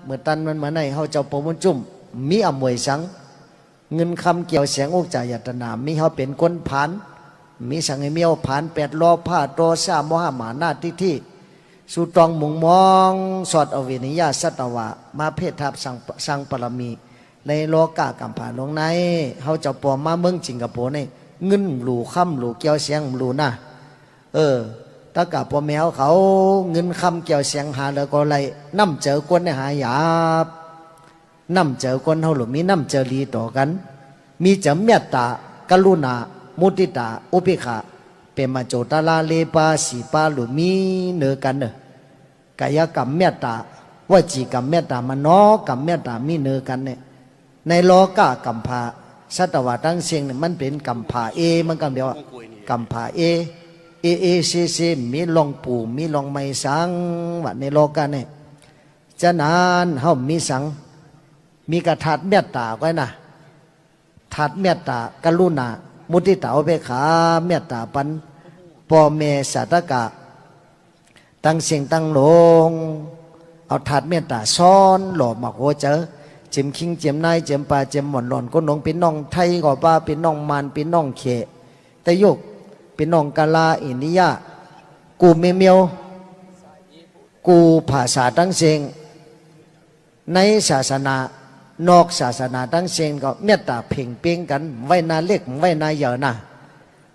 เมื่อตันมันมาในเขาเจ้าปมุนจุ่มมีอมวยสังเงินคำเกี่ยวเสียงอกจ่ายตนามีเขาเป็นคนผ่านมีสังเมียวผ่าน8 ล้อผ้าโตซามหาหมานาที่สุตองมุงมองสอดอเวนิยาสัตวะมาเพศทับสังปรมีในโลกากัมผาลงในเขาเจ้าปอมาเมืองสิงคโปร์ในเงินหลูค่ำหลูเกี่ยวเสียงหลูนะตะกับพ่อแมวเขาเงินคำเกี่ยวเสียงหาแล้วก็ไรน้ำเจอคนในหายาบน้ำเจอคนเขาหรือมีน้ำเจอรีต่อกันมีเจเมตตากรุณามุติตาอุเบกขาเป็นมาโจตาลาเลปาสีปาหรือมีเนื้อกันเนอะกายกรรมเมตตาวจีกรรมเมตตามโนกรรมเมตตามีเนื้อกันเนี่ยในโลกากัมพาสัตวะตั้งเสียงเนี่ยมันเป็นกัมพามันกัมเดียวกัมพาเอเซมีลองปู่มีลองไม้สังว่าในโลกาเนี่ยจะนานเฮามีสังมีกระถาดเมตตาไว้นะถาดเมตตากรุณามุติตาอุเบกขาเมตตาปันปอเมสัตกะตั้งเสียงตั้งลงเอาถาดเมตตาซ้อนหล่อมาโหเจอเจียมคิงเจียมนายเจียมปลาเจียมหม่อนหล่อนก็น้องเป็นน้องไทยก็ป้าเป็นน้องมันเป็นน้องเขแต่ยกเป็นน้องกาลาอินิยากูเมียวกูภาษาตั้งเสียงในศาสนานอกศาสนาตั้งเสียงก็เมตตาเพ่งเพ่งกันไว้นาเล็กไว้นาใหญ่นะ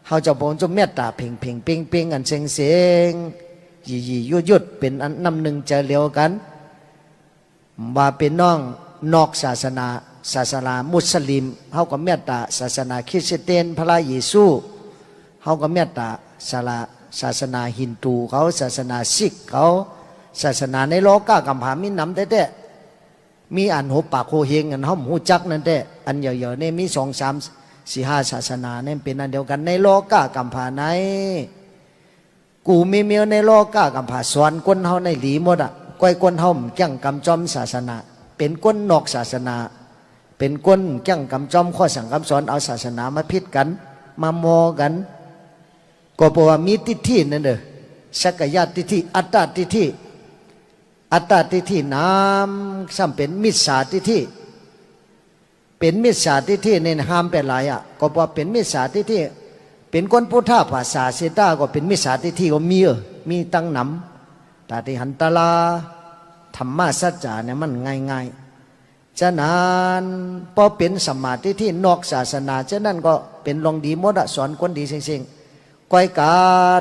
เขาจะบอกจะเมตตาเพ่งเพ่งเพ่งเพ่งกันเสียงเสียงยี่ยุดเป็นอันนำหนึ่งจะเลี้ยวกันว่าเป็นน้องนอกศาสนามุสลิมเขาก็เมตตาศาสนาคริสเตียนพระเยซูเขาก็เมตตาศาสนาฮินดูเขาศาสนาซิกเขาศาสนาในโลกากัมพามีน้ำแต่มีอันหูปากหูเฮงอันห้อมหูจักนั่นแต่อันเยอะๆเนี่ยมี2 3 4 5ศาสนาเนี่ยเป็นอันเดียวกันในโลกากัมพาในกูมีเมียวในโลกากัมพาสอนคนเฮาในหลีหมดอ่ะก้อยคนเฮาจังกำจอมศาสนาเป็นคนนอกศาสนาเป็นคนจังกำจอมข้อสั่งคำสอนเอาศาสนามาพิดกันมาโมกันก็เพราะว่ามีทิฏฐินั่นเด้อสักยะทิฏฐิอัตตาทิฏฐิน้ำซ้ำเป็นมิจฉาทิฏฐิเป็นมิจฉาทิฏฐิเนี่ยห้ามไปหลายอ่ะก็เพราะเป็นมิจฉาทิฏฐิเป็นคนพุทธะภาษาเสตาก็เป็นมิจฉาทิฏฐิก็มีตั้งนำแต่ที่หันตลาธรรมะสัจจะเนี่ยมันง่ายฉะนั้นพอเป็นสมาธิที่นอกศาสนาฉะนั้นก็เป็นลองดีหมดสอนคนดีเสียงก้อยกา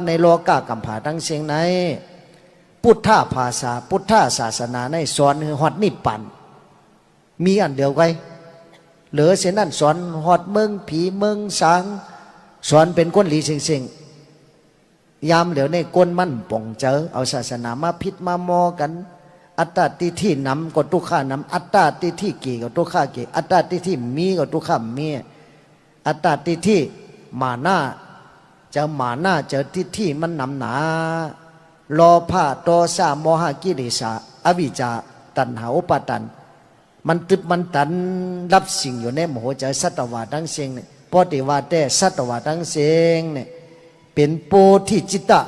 ในโลกากัมผาทั้งเสียงในพุทธภาษาพุทธศาสนาในสอนฮอดนิพพานมีอันเดียวไว้เหลือเสียนั่นสอนฮอดเมืองผีเมืองสางสอนเป็นคนหลีเสียงยามเหลียวในก้นมั่นป่องเจอเอาศาสนามาพิษมามอกันอัตตาติที่นำก็ตุข้านำอัตตาติที่เกี่ก็ตุข้าเกี่อัตตาติที่มีก็ตุข้ามีอัตตาติที่มาหน้าเจอมาหน้าเจอที่มันนำหนาโลภะโทสะโมหะกิเลสอวิชชาตัณหาอุปาทานมันตึบมันตันรับสิ่งอยู่ในโมโหใจสัตวะทั้งเสียงเนี่ยพอดีว่าแต่สัตวะทั้งเสียงเนี่ยเป็นโพธิจิตตะ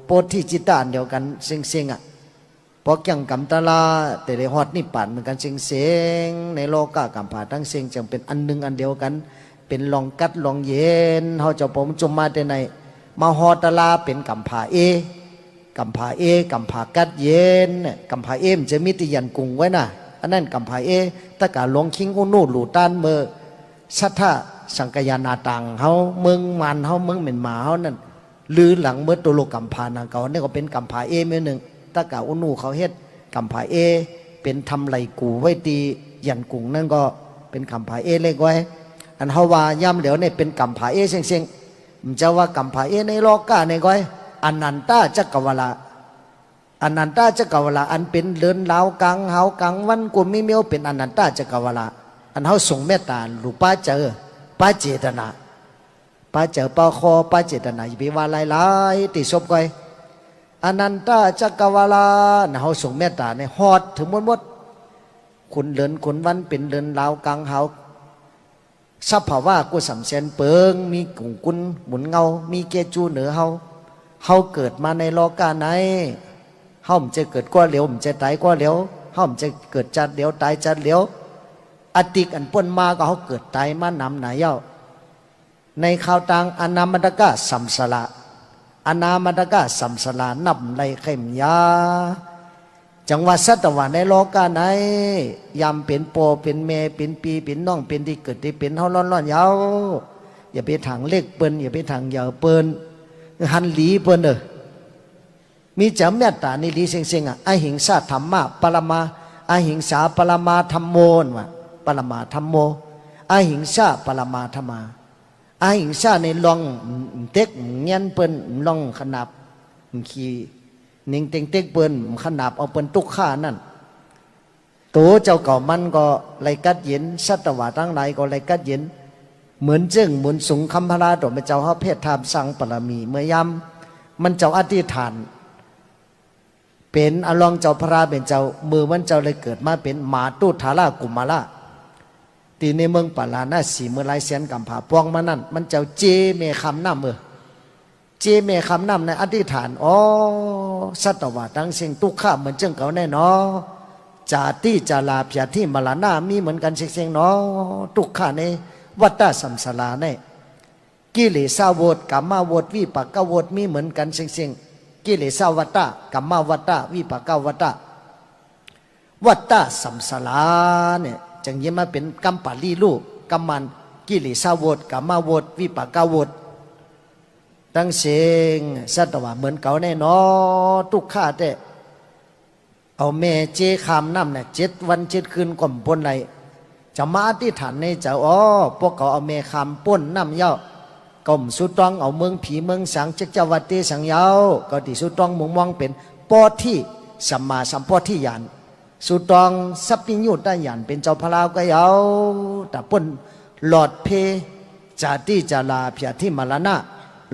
โพธิจิตตะเดียวกันเสียงอ่ะพอจังกัมตลาแต่ได้ฮอดนิพพานเหมือนกันเสียงในโลกากัมผาทั้งเสียงจึงเป็นอันหนึ่งอันเดียวกันเป็นลองกัดลองเย็นเขาจะผมจุมมาแต่ในมาฮอตลาเป็นกัมผากัมผากัดเย็นกัมผามันจะมีติยันกุงไว้นะอันนั้นกัมผาถ้ากาลงคิงอุนูหลูต้านเมื่อสัทธะสังกยานาตังเขาเมืองมันเขาเมืองเหม็นหมาเขานั่นลือหลังเมื่อตัวโลกัมผานาเก่านี่ก็เป็นกัมผาเมื่อหนึ่งถ้ากาอุนูเขาเฮ็ดกัมผาเป็นทำไหลกูไว้ตียันกุงนั่นก็เป็นกัมผาเล็กไว้อันเขาว่าย่ำเหลียวเนี่ยเป็นกัมผาเสียงมันจะว่ากัมผาในโลกาในก้อยอนันตาจักรวาลาอันเป็นเลือนลาวกังเฮากังวันกุมิเมียวเป็นอนันตาจักรวาลาอันเฮาส่งเมตตาหรือป้าเจอป้าเจตนาป้าเจอป้าคอป้าเจตนาอย่าไปว่าหลายติศพก้อยอนันตาจักรวาลาเฮาส่งเมตตาในฮอดถึงหมดคุณเลือนคุณวันเป็นเลือนลาวกังเฮาสัพพว่ากูสำเสนเปิงมีกุ่งกุนหมุนเงามีเกจูเหนือเฮาเกิดมาในโลกาไหน เฮามันจะเกิดกว่าเหลวมันจะตายกว่าเหลวเฮามันจะเกิดจัดเหลวตายจัดเหลวอติกอันป่นมาก็เขาเกิดตายมานำไหนเย้าในข่าวต่างอนามัตกะสัมสละอนามัตกะสัมสละนับในเข็มยาจังหวัดสัตวะในโลกาไหนยามเป็นโปเป็นเมเป็นปีเป็นน้องเป็นที่เกิดที่เป็นเฮาร้อนยาวอย่าไปทางเล็กเปิ้นอย่าไปทางยาวเปิ้นหันหลีเปิ้นมีจำเมตตานี่ดีเซ็งๆอ่ะอหิงสาธรรมะปรมาอหิงสาปรมาธรรมโมนว่ะปรมาธรรมโมอหิงสาปรมาธรรมาอหิงสาในลองเต็กเงี้ยนเปิ้นลองขนาบขี่นิ่งเต็งเต็กเปิ้นขนาบเอาเปิ้นตุกข้านั่นตัวเจ้าเก่ามันก็ไล่กัดเย็นสัตวะทั้งหลายก็ไล่กัดเย็นเหมือนเจ้งเหมือนสุงคำพระราตัวเป็นเจ้าเขาเพศธรรมสังปรมีเมื่อยำมันเจ้าอธิษฐานเป็นอลองเจ้าพระราเป็นเจ้ามือมันเจ้าเลยเกิดมาเป็นหมาตุธารากุมาราตีในเมืองปาลานาสีเมื่อไรเสียนกำผาปวงมานั่นมันเจ้าเจเมคำน้ำเจเมคำน้ำในอธิษฐานอ๋อสัตวะทั้งสิ่งตุกข้าเหมือนเจ้าเก่าแน่นอจาติจาลาพยาที่มาลานามีเหมือนกันเสียงเนาะตุกข้าในวัฏฏะสัมสลาเนี่ยกิเลสาวดกัมมาวัฏวิปากวัฏมีเหมือนกันเสียงกิเลสาวัฏฏะกัมมาวัฏฏะวิปากวัฏฏะวัฏฏะสัมสลาเนี่ยจึงยิ่งมาเป็นกัมปาลีลูกกัมมันกิเลสาวดกัมมาวัฏวิปากวัฏตั้งเสียงสัตวะเหมือนเก่าแน่นอทุกข้าแต่เอาแม่เจคามน้ำเนี่ย7 วัน 7 คืนก่อมปนไหลจะมาที่ฐานในเจ้าอ๋อพวกเขาเอาแม่คามป้นน้ำเย้าก่อมสุดต้องเอาเมืองผีเมืองสังเจ้าวัดเตสังเย้าก็ที่สุดต้องมุงมองเป็นปอที่สัมมาสัมปอที่ยานสุดต้องสัพพิญญูตยานเป็นเจ้าพระลาวก็เย้าแต่ป้นหลอดเพจาติจาลาเพียที่มาลานะ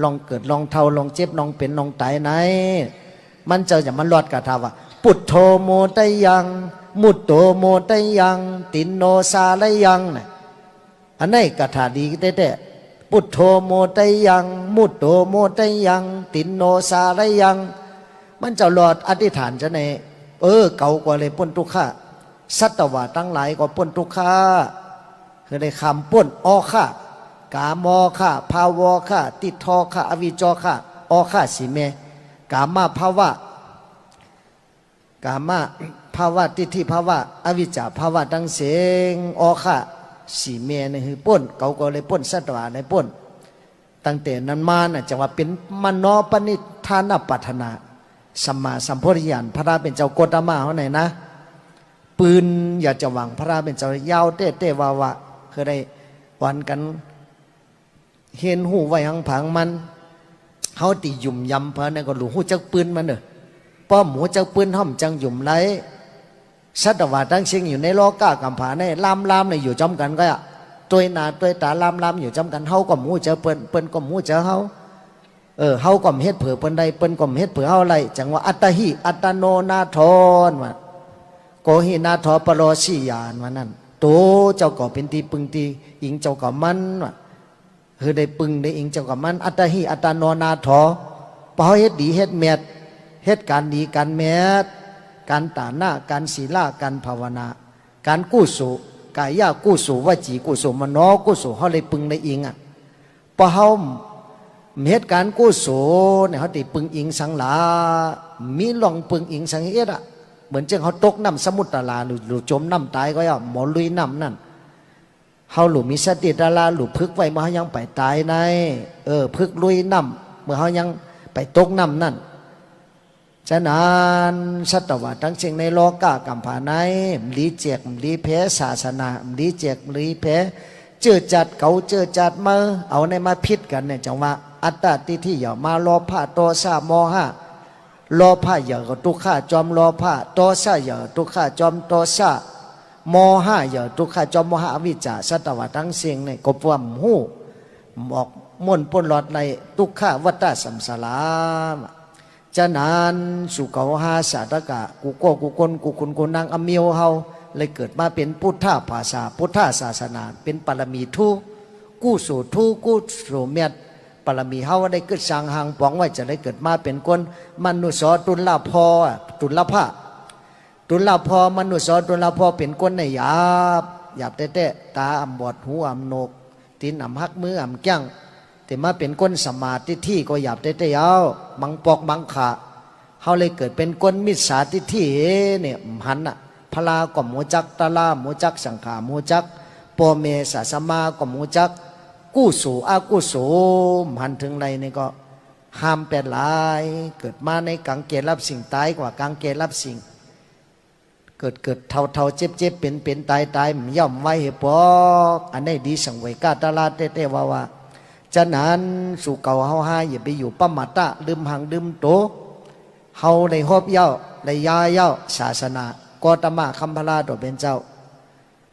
ลองเกิดลองเท่าลองเจ็บลองเป็นลองตายไหนมันเจ้าจะมันหลอดกระทาวะปุถโธโมตยังมุตโตโมตยังตินโนสาลยังนะอันนี้กถาดีแต่ปุถโธโมตยังมุตโตโมตยังตินโนสาลยังมันเจ้าหลอดอธิษฐานจะในเก่ากว่าเลยป้นทุกข้าสัตวะตั้งหลายก็ป้นทุกข้าคือได้คำป้นอ้อข้ากามอข้าภาวอข้าติทอข้าอวิจอข้าอ้อข้าสีเมกามาภาวะกามาภาวะติทิภาวะอวิจจาภาวะตั้งเสียงอ้อข้าสีเมนี่คือป้นเก่าก็เลยป้นสัตวะในป้นตั้งแต่นั้นมาน่ะจังว่าเป็นมโนปณิธานปัฏนาสัมมาสัมโพธิญาณพระราเป็นเจ้าโกตมาเขาไหนนะปืนอยากจะหวังพระราเป็นเจ้ายาวเต้วาวะคือได้วันกันเห็นหูไว้หังผังมันเขาตีหยุ่มยำเพราะนั่นก็หลูหูจักปืนมันป้อมหูจักปืนห้อมจังหยุ่มไรสัตวะตั้งเชียงอยู่ในโลกากำผาในลามในอยู่จอมกันก็ตัวหนาตัวตาลามอยู่จอมกันเฮาก็หูเจอเปิ้นก็หูเจอเฮาเฮาก็เฮ็ดเผื่อเปิ้นใดเปิ้นก็เฮ็ดเผื่อเฮาไรจังว่าอัตหิอัตโนนาทอนว่าโกหินาทอปโรสิยานว่านั่นโตเจ้าก็เป็นตีปึงตีอิงเจ้าก็มันว่าคือได้ปึงได้อิงเจ้ากับมันอัตหิอัตโนนาถอพอเฮ็ดดีเฮ็ดเมตเฮ็ดการดีการเมตการตาหน้าการศีลาการภาวนาการกู้สู่กายะกู้สู่วจีกู้สู่มโนกู้สู่เขาเลยปึงได้อิงพอเขาเฮ็ดการกู้สู่เนี่ยเขาติปึงอิงสังหลามีลองปึงอิงสังเอ็ดเหมือนเจ้าเขาตกน้ำสมุทรตาลาหรือจมน้ำตายก็ย่อหมอลุยน้ำนั่นเฮาหลุมีสติดาราหลุพึกไว้เมื่อเขายังไปตายในพึกลุยน้ำเมื่อเขายังไปตกน้ำนั่นฉะนั้นสัตวะทั้งสิ่งในโลกากัมผาในลีเจกลีเพศาสนาลีเจกลีเพเจอจัดเก่าเจอจัดมาเอาในมาพิษกันเนี่ยจังว่าอัตตาติที่อย่ามาโลภะโทสะโมหะโลภะอย่าก็ทุกข้าจอมโลภะโทสะอย่าทุกข้าจอมโทสะโมหะอย่าทุกข้าจอมโมหะวิจารสัตวะทั้งสิ่งในกบวมหูบอกม่นปนหลอดในทุกข้าวัฏฏะสัมสารฉะนั้นสุขหาสาตกะกูโกกูคนกูคุณกูนางอเมียวเฮาเลยเกิดมาเป็นพุทธภาษาพุทธศาสนาเป็นปรมีทุกู้สู่ทุกู้สู่เมียดป ารมีเฮาได้เกิดสร้างหางปองไว้จะได้เกิดมาเป็นคนมนุษย์ตุลาภตุลภะตุลาภมนุษย์ตุลาภเป็นคนในหยาบเตะตาอ่ำบอดหูอ่ำโหนกตีนอ่ำหักมืออ่ำแก้งแต่มาเป็นคนสมาธิที่ก็หยาบเตะเอาบังปอกบังขาเขาเลยเกิดเป็นคนมิจฉาทิฏฐิเนี่ยหันอะพลาก็หมูจักตาลาหมูจักสังขาหมูจักปเมสะสมาก็หมูจักกู้สูอากู้สูหันถึงในนี่ก็ห้ามเป็นหลายเกิดมาในกังเกรับสิ่งตายกว่ากังเกรับสิ่งเกิดเท่าเจ็บเป็นตายมันย่อมไว้ปอกอันนี้ดีสังเวยกาตาลาเต้ว่าฉะนั้นสู่เก่าเฮาหาอย่าไปอยู่ปั๊มมาตะลืมหังลืมโตเฮาได้ฮอบเย้าได้ยาเย้าศาสนากอตมะคัมพลาตัวเป็นเจ้า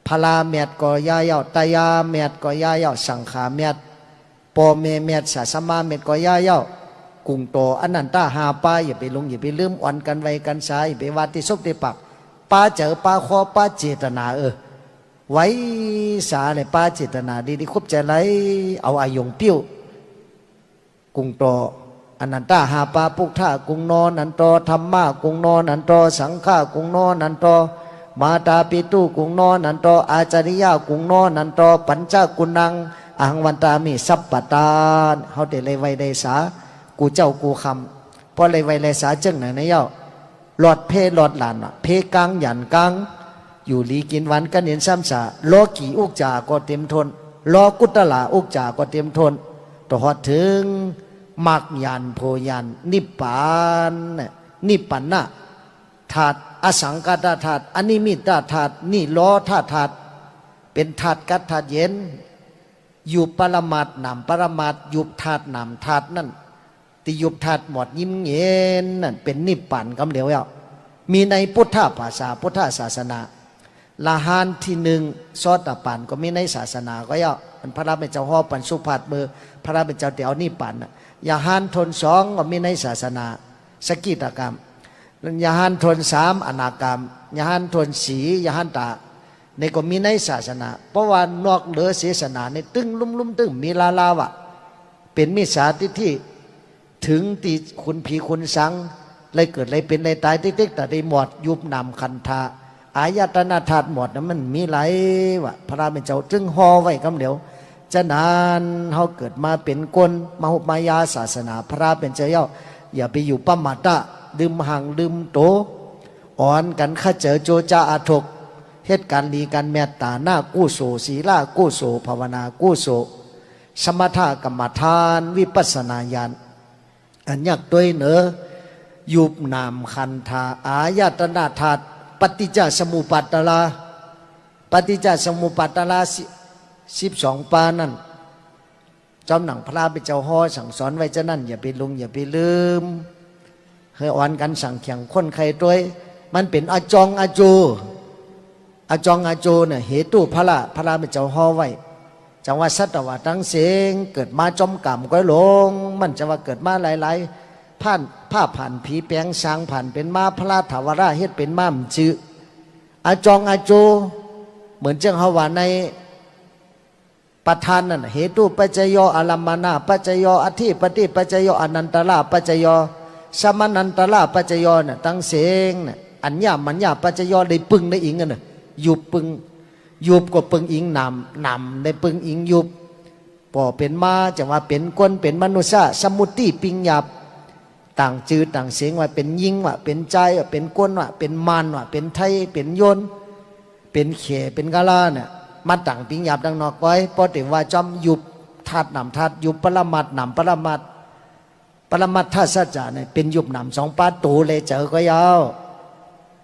พลาเมียดก็ยาเย้าตายาเมียดก็ยาเย้าสังขาเมียดปอเมียดศาสมาเมียดก็ยาเย้ากุ้งโตอันนั้นตาหาป้าอย่าไปลงอย่าไปลืมอ่อนกันไว้กันสายอย่าไปวาดที่ซบที่ปักป้าเจอป้าคอป้าเจตนาไว้สาเลยป้าเจตนาดีคบใจไรเอาอายงปิ้วกุ้งโตอนันตาหาปาปุกท่ากุงนอนอันโตธรรมะกุงนอนอันโตสังฆากุงนอนอันโตมาตาปิตุกุงนอนอันโตอาจาริยากุงนอนอันโตปัญจกุนังอังวันตามีสัพปตานเขาเดเลยไว้ได้สากูเจ้ากูคำพอเลยไว้เลยสาจึงไหนเย้าหลอดเพหลอดหลานเพกังหยันกังอยู่ลีกินวันกันเห็นซ้ำสาโลกีอุกจาก็เต็มทนโลกุตละอุกจาก็เต็มทนต่อหอดถึงมักยันโพยันนิพพานนิพพานะธาตุอสังกตธาตุอนิมิตธาตุนี่ล้อธาตุเป็นธาตุกัดธาตุเย็นอยู่ปรมัตนำปรมัตยุบธาตุนำธาตุนั่นติยุบธาตุหมดยิ้มเย็นนั่นเป็นนิพพานคำเดียวมีในพุทธภาษาพุทธศาสนาละหานที่หนึ่งซอตปันก็มีในศาสนาก็มันพระราเป็นเจ้าห่อปันสุภาพเบอร์พระราเป็นเจ้าเดียวนิพพานยาหานทนสองก็มีในศาสนาสกิตกรรมยาหานทนสามอนากรรมยาหานทนสียาหานตาในก็มีในศาสนาเพราะว่านอกเหลือศาสนาในตึงลุ่มตึงมีลาวะเป็นมิจฉาทิฏฐิถึงตีคุณผีคุณสังเลยเกิดเลยเป็นเลยตายติ๊กแต่ได้หมดยุบนำคันธาอายตนะธาตุหมดนั้นมันมีหลายวะพระราเป็นเจ้าจึงห่อไว้คำเดียวฉะนั้นเขาเกิดมาเป็นคนมหุมายาศาสนาพระเป็นเจ้าอย่าไปอยู่ปั๊มมาตะดื่มหังดื่มโตอ่อนกันข้าเจอโจจาอาทกเหตุการณ์ดีการเมตตาหน้ากู้โสศีลากู้โสภาวนากู้โสสมถกรรมฐานวิปัสสนาญาณอันยากด้วยเนอยุบนามคันธาอายตนะธาตุปฏิจจสมุปบาทลาปฏิจจสมุปบาทลา12 ปานั่นจอมหนังพระเป็นเจ้าห่อสั่งสอนไว้จะนั่นอย่าไปลงอย่าไปลืมเคยอ่อนกันสั่งเขียงคนใครด้วยมันเป็นอจองอโจเนี่ยเหตุพระเป็นเจ้าห่อไว้จังว่าสัตวะตั้งเสียงเกิดมาจอมกรรมก้อยหลงมันจะว่าเกิดมาหลายผ่านผีแปลงสร้างผ่านเป็นมาพระถาวราเฮ็ดเป็นม้ามจื้ออจองอโจเหมือนเจ้าฮาวาในประธานนั่นเหตุปัจจโยอลัมมานาปัจจโยอธิปฏิปัจจโยอนันตลาปัจจโยสมานันตลาปัจจโยน่ะตั้งเสียงน่ะอัญญามัญญาปัจจโยได้ปึงได้อิงกันน่ะยุบปึงยุบก็ปึงอิงนำได้ปึงอิงยุบพอเป็นมาจะว่าเป็นคนเป็นมนุษย์สมุติปิงหยาบต่างจืดต่างเสียงว่าเป็นยิงว่าเป็นใจว่าเป็นก้นว่าเป็นมารว่าเป็นไทยเป็นยนเป็นเขเป็นกาลาเนี่ยมาต่างปิงหยาบดังนอกไว้พอถึงว่าจอมยุบธาตุนำธาตุยุบปรมัตนำปรมัตธาตุสัจจะเนี่ยเป็นยุบนำ2 ปาตูเลยเจอก็ยาว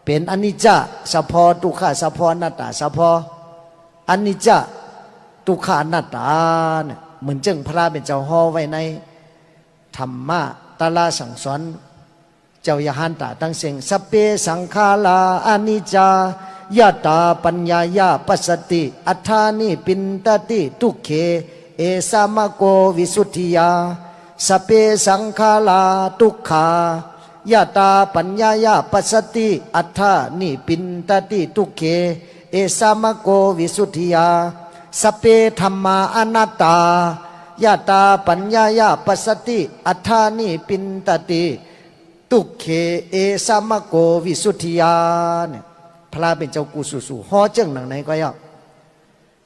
เป็นอนิจจสพอทุกขสพอนัตตาสพออนิจจทุกขานัตตาเนี่ยเหมือนจึงพระเป็นเจ้าห่อไว้ในธรรมะตาลาสั่งสอนเจ้ายาหันตาตั้งเสียงสเปสังขาราอนิจจายาตาปัญญายาปัสสติอัฏฐานิปินตติทุกเขเอสามโกวิสุทธิยาสเปสังขาราทุกขายาตาปัญญายาปัสสติอัฏฐานิปินตติทุกเขเอสามโกวิสุทธิยาสเปธรรมาอนัตตา ยาตาปัญญายาปัสสติอัฏฐานิปินตติตุเขเอสามโกวิสุทธิยาเนี่ยพระเป็นเจ้ากุสุสุฮอเจิ้งหนังไหนก็ยาก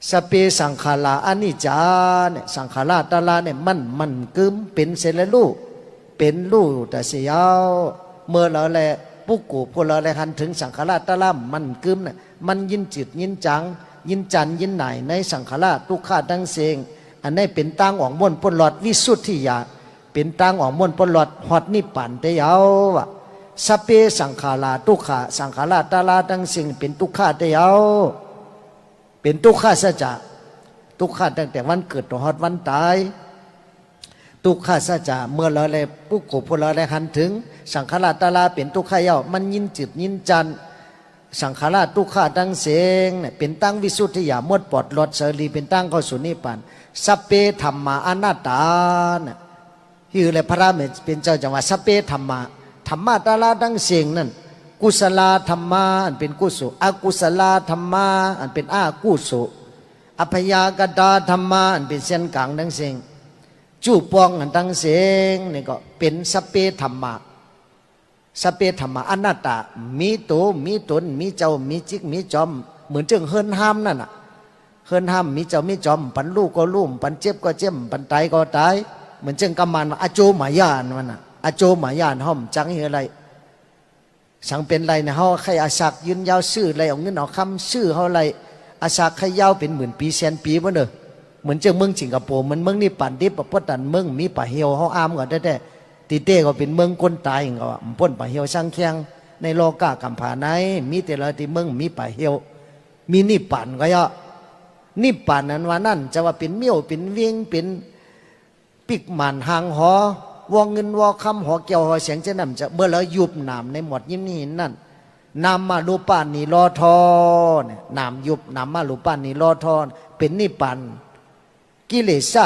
สเปสังขาราอนิจจาเนี่ยสังขาราตาลาเนี่ยมันกึมเป็นเสร็จลูกเป็นลูกแต่เสียวเมื่อเราแลปุกกูพวกเราแลหันถึงสังขาราตาลามันกึมเนี่ยมันยินจิตยินจังยินจันยินไหนในสังขาราทุกขาดังเสงอันนี้เป็นตั้งอ่องม่วนปนหลอดวิสุทธิยาเป็นตั้งอ่องม่วนปนหลอดฮอดนิพพานเตียววะสเปสังขาราทุกขาสังขาราตาลาดังเสงเป็นทุกขาเตียวเป็นทุกขาสัจจะทุกขาตั้งแต่วันเกิดต่อฮอดวันตายทุกขาสัจจะเมื่อเราเลยปุกโกพวกเราเลยหันถึงสังขารตาลาเป็นทุกขาเย้ามันยินจิตยินจันสังขารทุกขาตั้งเสงเนี่ยเป็นตั้งวิสุทธิยามดปลอดหลอดเสรีเป็นตั้งเข้าสู่นิพพานสัพเพธรรมาอนัตตาเนี่ยที่เลยพระเป็นเจ้าจังหวะสัพเพธรรมาธรรมะตาลาตั้งเสงนั่นกุศลธรรมาอันเป็นกุศลอกุศลธรรมาอันเป็นอากุศลอภยากตาธรรมาอันเป็นเส้นกลางทั้งเสงจูปองอันทั้งเสงนี่ก็เป็นสเปธรรมะสเปธรรมะอนัตตามีตัวมีตนมีเจ้ามีจิกมีจอมเหมือนจึงเฮิรนห้ามนั่นน่ะเฮิรนห้ามมีเจ้ามีจอมปันลูกก็ลุ่มปันเจ็บก็เจ็บปันตายก็ตายเหมือนจึงกำมันว่าอโจหมายานมันน่ะอโจหมายานห้อมจังเฮอะไรสังเป็นไรนะเขาใครอาศักยืนยาวซื่อไรเอาเงินเอาคำซื่อเขาไรอาศักใครยาวเป็นหมื่นปีแสนปีวะเนอะเหมือนเจ้าเมืองสิงคโปร์เหมือนเมืองนี่ปั่นดิบปะตันเมืองมีป่าเหี่ยวเขาอามก่อนแต่ตีเต้ก็เป็นเมืองคนตายก็พ่นป่าเหี่ยวช่างแข็งในโลกากำผาไหนมีแต่ละที่เมืองมีป่าเหี่ยวมีนี่ปั่นก็เยอะนี่ปั่นนั้นว่านั่นจะว่าเป็นเมี่ยวเป็นเวียงเป็นปิกหมันหางหอวอเงินวอคำหอเกี่ยวหอเสียงจะนำจะเมื่อเรายุบนามในหมดยิ้มนี่นั่นนามมาลูปานีรอทอเนี่ยนามยุบนามมาลูปานีรอทอเป็นนิพพานกิเลสะ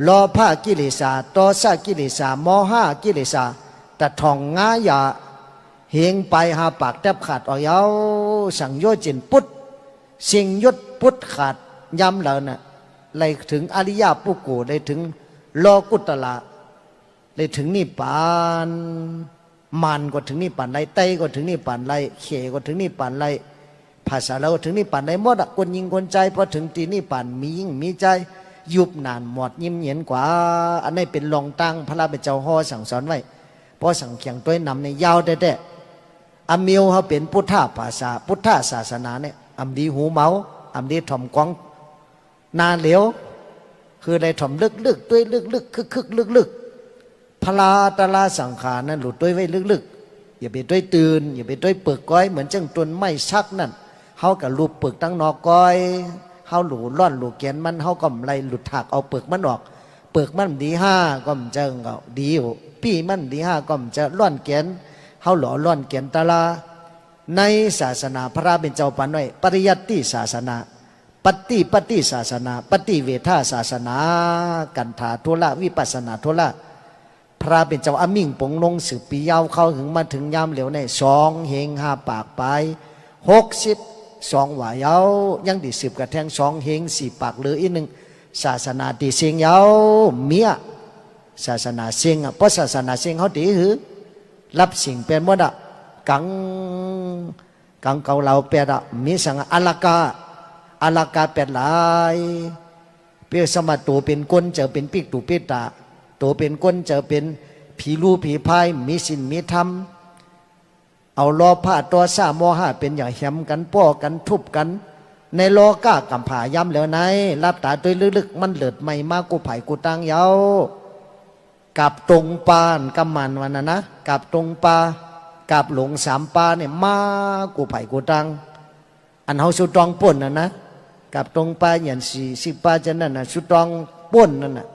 รอผ้ากิเลสาตอสะกิเลสามอห้ากิเลสาแต่ทองงายาเฮงไปหาปากแทบขาดออกยาวสังโยจินพุทธสิ่งยศพุทธขาดย้ำแล้วน่ะเลยถึงอริยปุกโกเลยถึงโลกุตละเลยถึงนิพพานมันก็ถึงนิพพานไรไตก็ถึงนิพพานไรเขก็ถึงนิพพานไรภาษาเราถึงนิพพานไรหมดคนยิงคนใจพอถึงตีนิพพานมียิ่งมีใจยุบนานหมดยิ้มเย็นกว่าอันนี้เป็นรองตั้งพระเป็นเจ้าห่อสั่งสอนไว้เพราะสั่งเขียงตัวนำในยาวแต่อเมียวเขาเป็นพุทธภาษาพุทธศาสนาเนี่ยอำดีหูเมาอำดีถ่อมกองนาเหลวคืออะไรถ่อมลึกๆตัวลึกๆคึกๆลึกๆพลาตลาสังขารนั้นหลุดด้วยไว้ลึกๆอย่าไปด้วยตื่นอย่าไปด้วยเปลือกก้อยเหมือนจังตนไม่ชักนั่นเขากับรูปเปลือกตั้งนอกก้อยเขาหลูร่อนหลูแกนมันเขาก็ไรหลุดถากเอาเปลือกมันออกเปลือกมันดีห้าก็มเจิงก็ดีอยู่ปี้มันดีห้าก็มจะร่อนแกนเขาหล่อร่อนแกนตลาในศาสนาพระเป็นเจ้าปันไว้ปริยัติศาสนาปฏิศาสนาปฏิเวทศาสนากันธาทุละวิปัสสนาทุละพระเป็นเจ้าอมิ่งปงลงสืบปียาวเข้าถึงมาถึงยามเหลียวในสองเฮงห้าปากไป62 หว่ายาวยังดีสืบกระแทง2 เฮง4 ปากหรืออีกหนึ่งศาสนาตีเสียงยาวเมียศาสนาเสียงเพราะศาสนาเสียงเขาตีหือรับสิ่งเป็นหมดอะกังเกาเราเป็ดอะมีสังอลากาเป็ดหลายเพื่อสมัติตัวเป็นก้นเจอเป็นปิกตูปิตาตัวเป็นก้นเจอเป็นผีรู้ผีพายมีศีลมีธรรมเอาล้อผ้าตัวซ่าโมหะเป็นอย่างแหมกันป้อกันทุบกันในโลก้ากำผาย้ำแล้วไหนรับตาตัวลึกๆมันเหลือดไม่มากกูไผ่กูตังเยากับตรงปานกำมันวันนะกับตรงปากับหลง3 ปาเนี่ยมากูไผ่กูตังอันเขาสุดตองป่นนะกับตรงปาอย่าง40 ปาจะนั่นนะสุดตองป่นนั่นน่ะ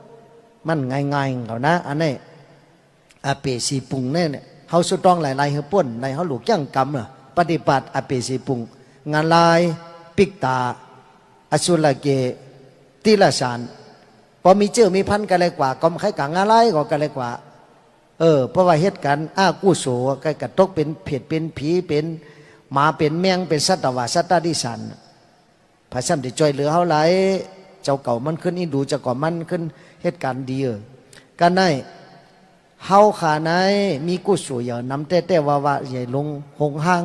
มันง่ายๆเขานะอันนี้อาเปสีปุงเนี่ยเขาสุดต้องหลายๆเขาป่นในเขาหลูกย่างกรรมปฏิบัติอเปสีปุงงานลายปิกตาอสุรเกติลสารพอมีเจ้ามีพันกันเลยกว่าก็ใครกางอะไรก็กันเลยกว่าเพราะว่าเหตุการณ์กู้โสก็กระตกเป็นเผ็ดเป็นผีเป็นหมาเป็นแมงเป็นสัตว์ว่าสัตว์ดิสันพระสัมติจอยเหลือเขาไหล จ้าเก่ามันขึ้นอีดูจะก่อมันขึ้นเหตุการณ์ดีกันได้เฮาขาไหนมีกู้สู่อย่านำแต่ว่าใหญ่ลงหงห้าง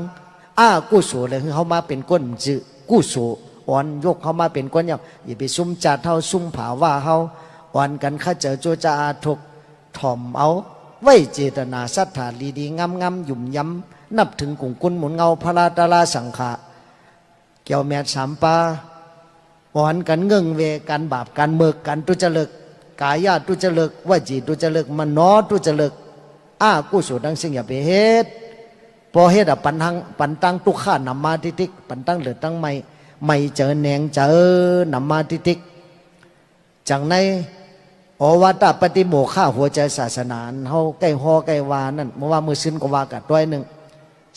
กู้สู่เลยคือเขามาเป็นก้นจื้อกู้สู่อ่อนยกเขามาเป็นก้นอย่าไปซุ่มจัดเฮาซุ่มผาว่าเฮาอ่อนกันข้าเจอโจจะอาทุกถ่อมเอาไว้เจตนาศรัทธาดีๆงามๆหยุ่มย้ำนับถึงกุ่งกุนหมุนเงาพระราตาลาสังขะเกี่ยวแม่สามปาอ่อนกันเงื่งเวกันบาปกันเมิกกันตุจริตกายาตุจริตวจีตุจริตมโนตุจริตกู้สู่ดังสิ่งอย่าไปเฮ็ดพอเฮ็ดปันตั้งตุกข้านำมาทิติกปันตั้งเหลือตั้งไม่เจอแนงเจอนำมาทิติกจังในโอวาตปฏิโมฆะหัวใจศาสนาเฮาใกล้ฮอใกล้วานั่นเมื่อว่ามือซึนก็ว่ากัดด้วยหนึ่ง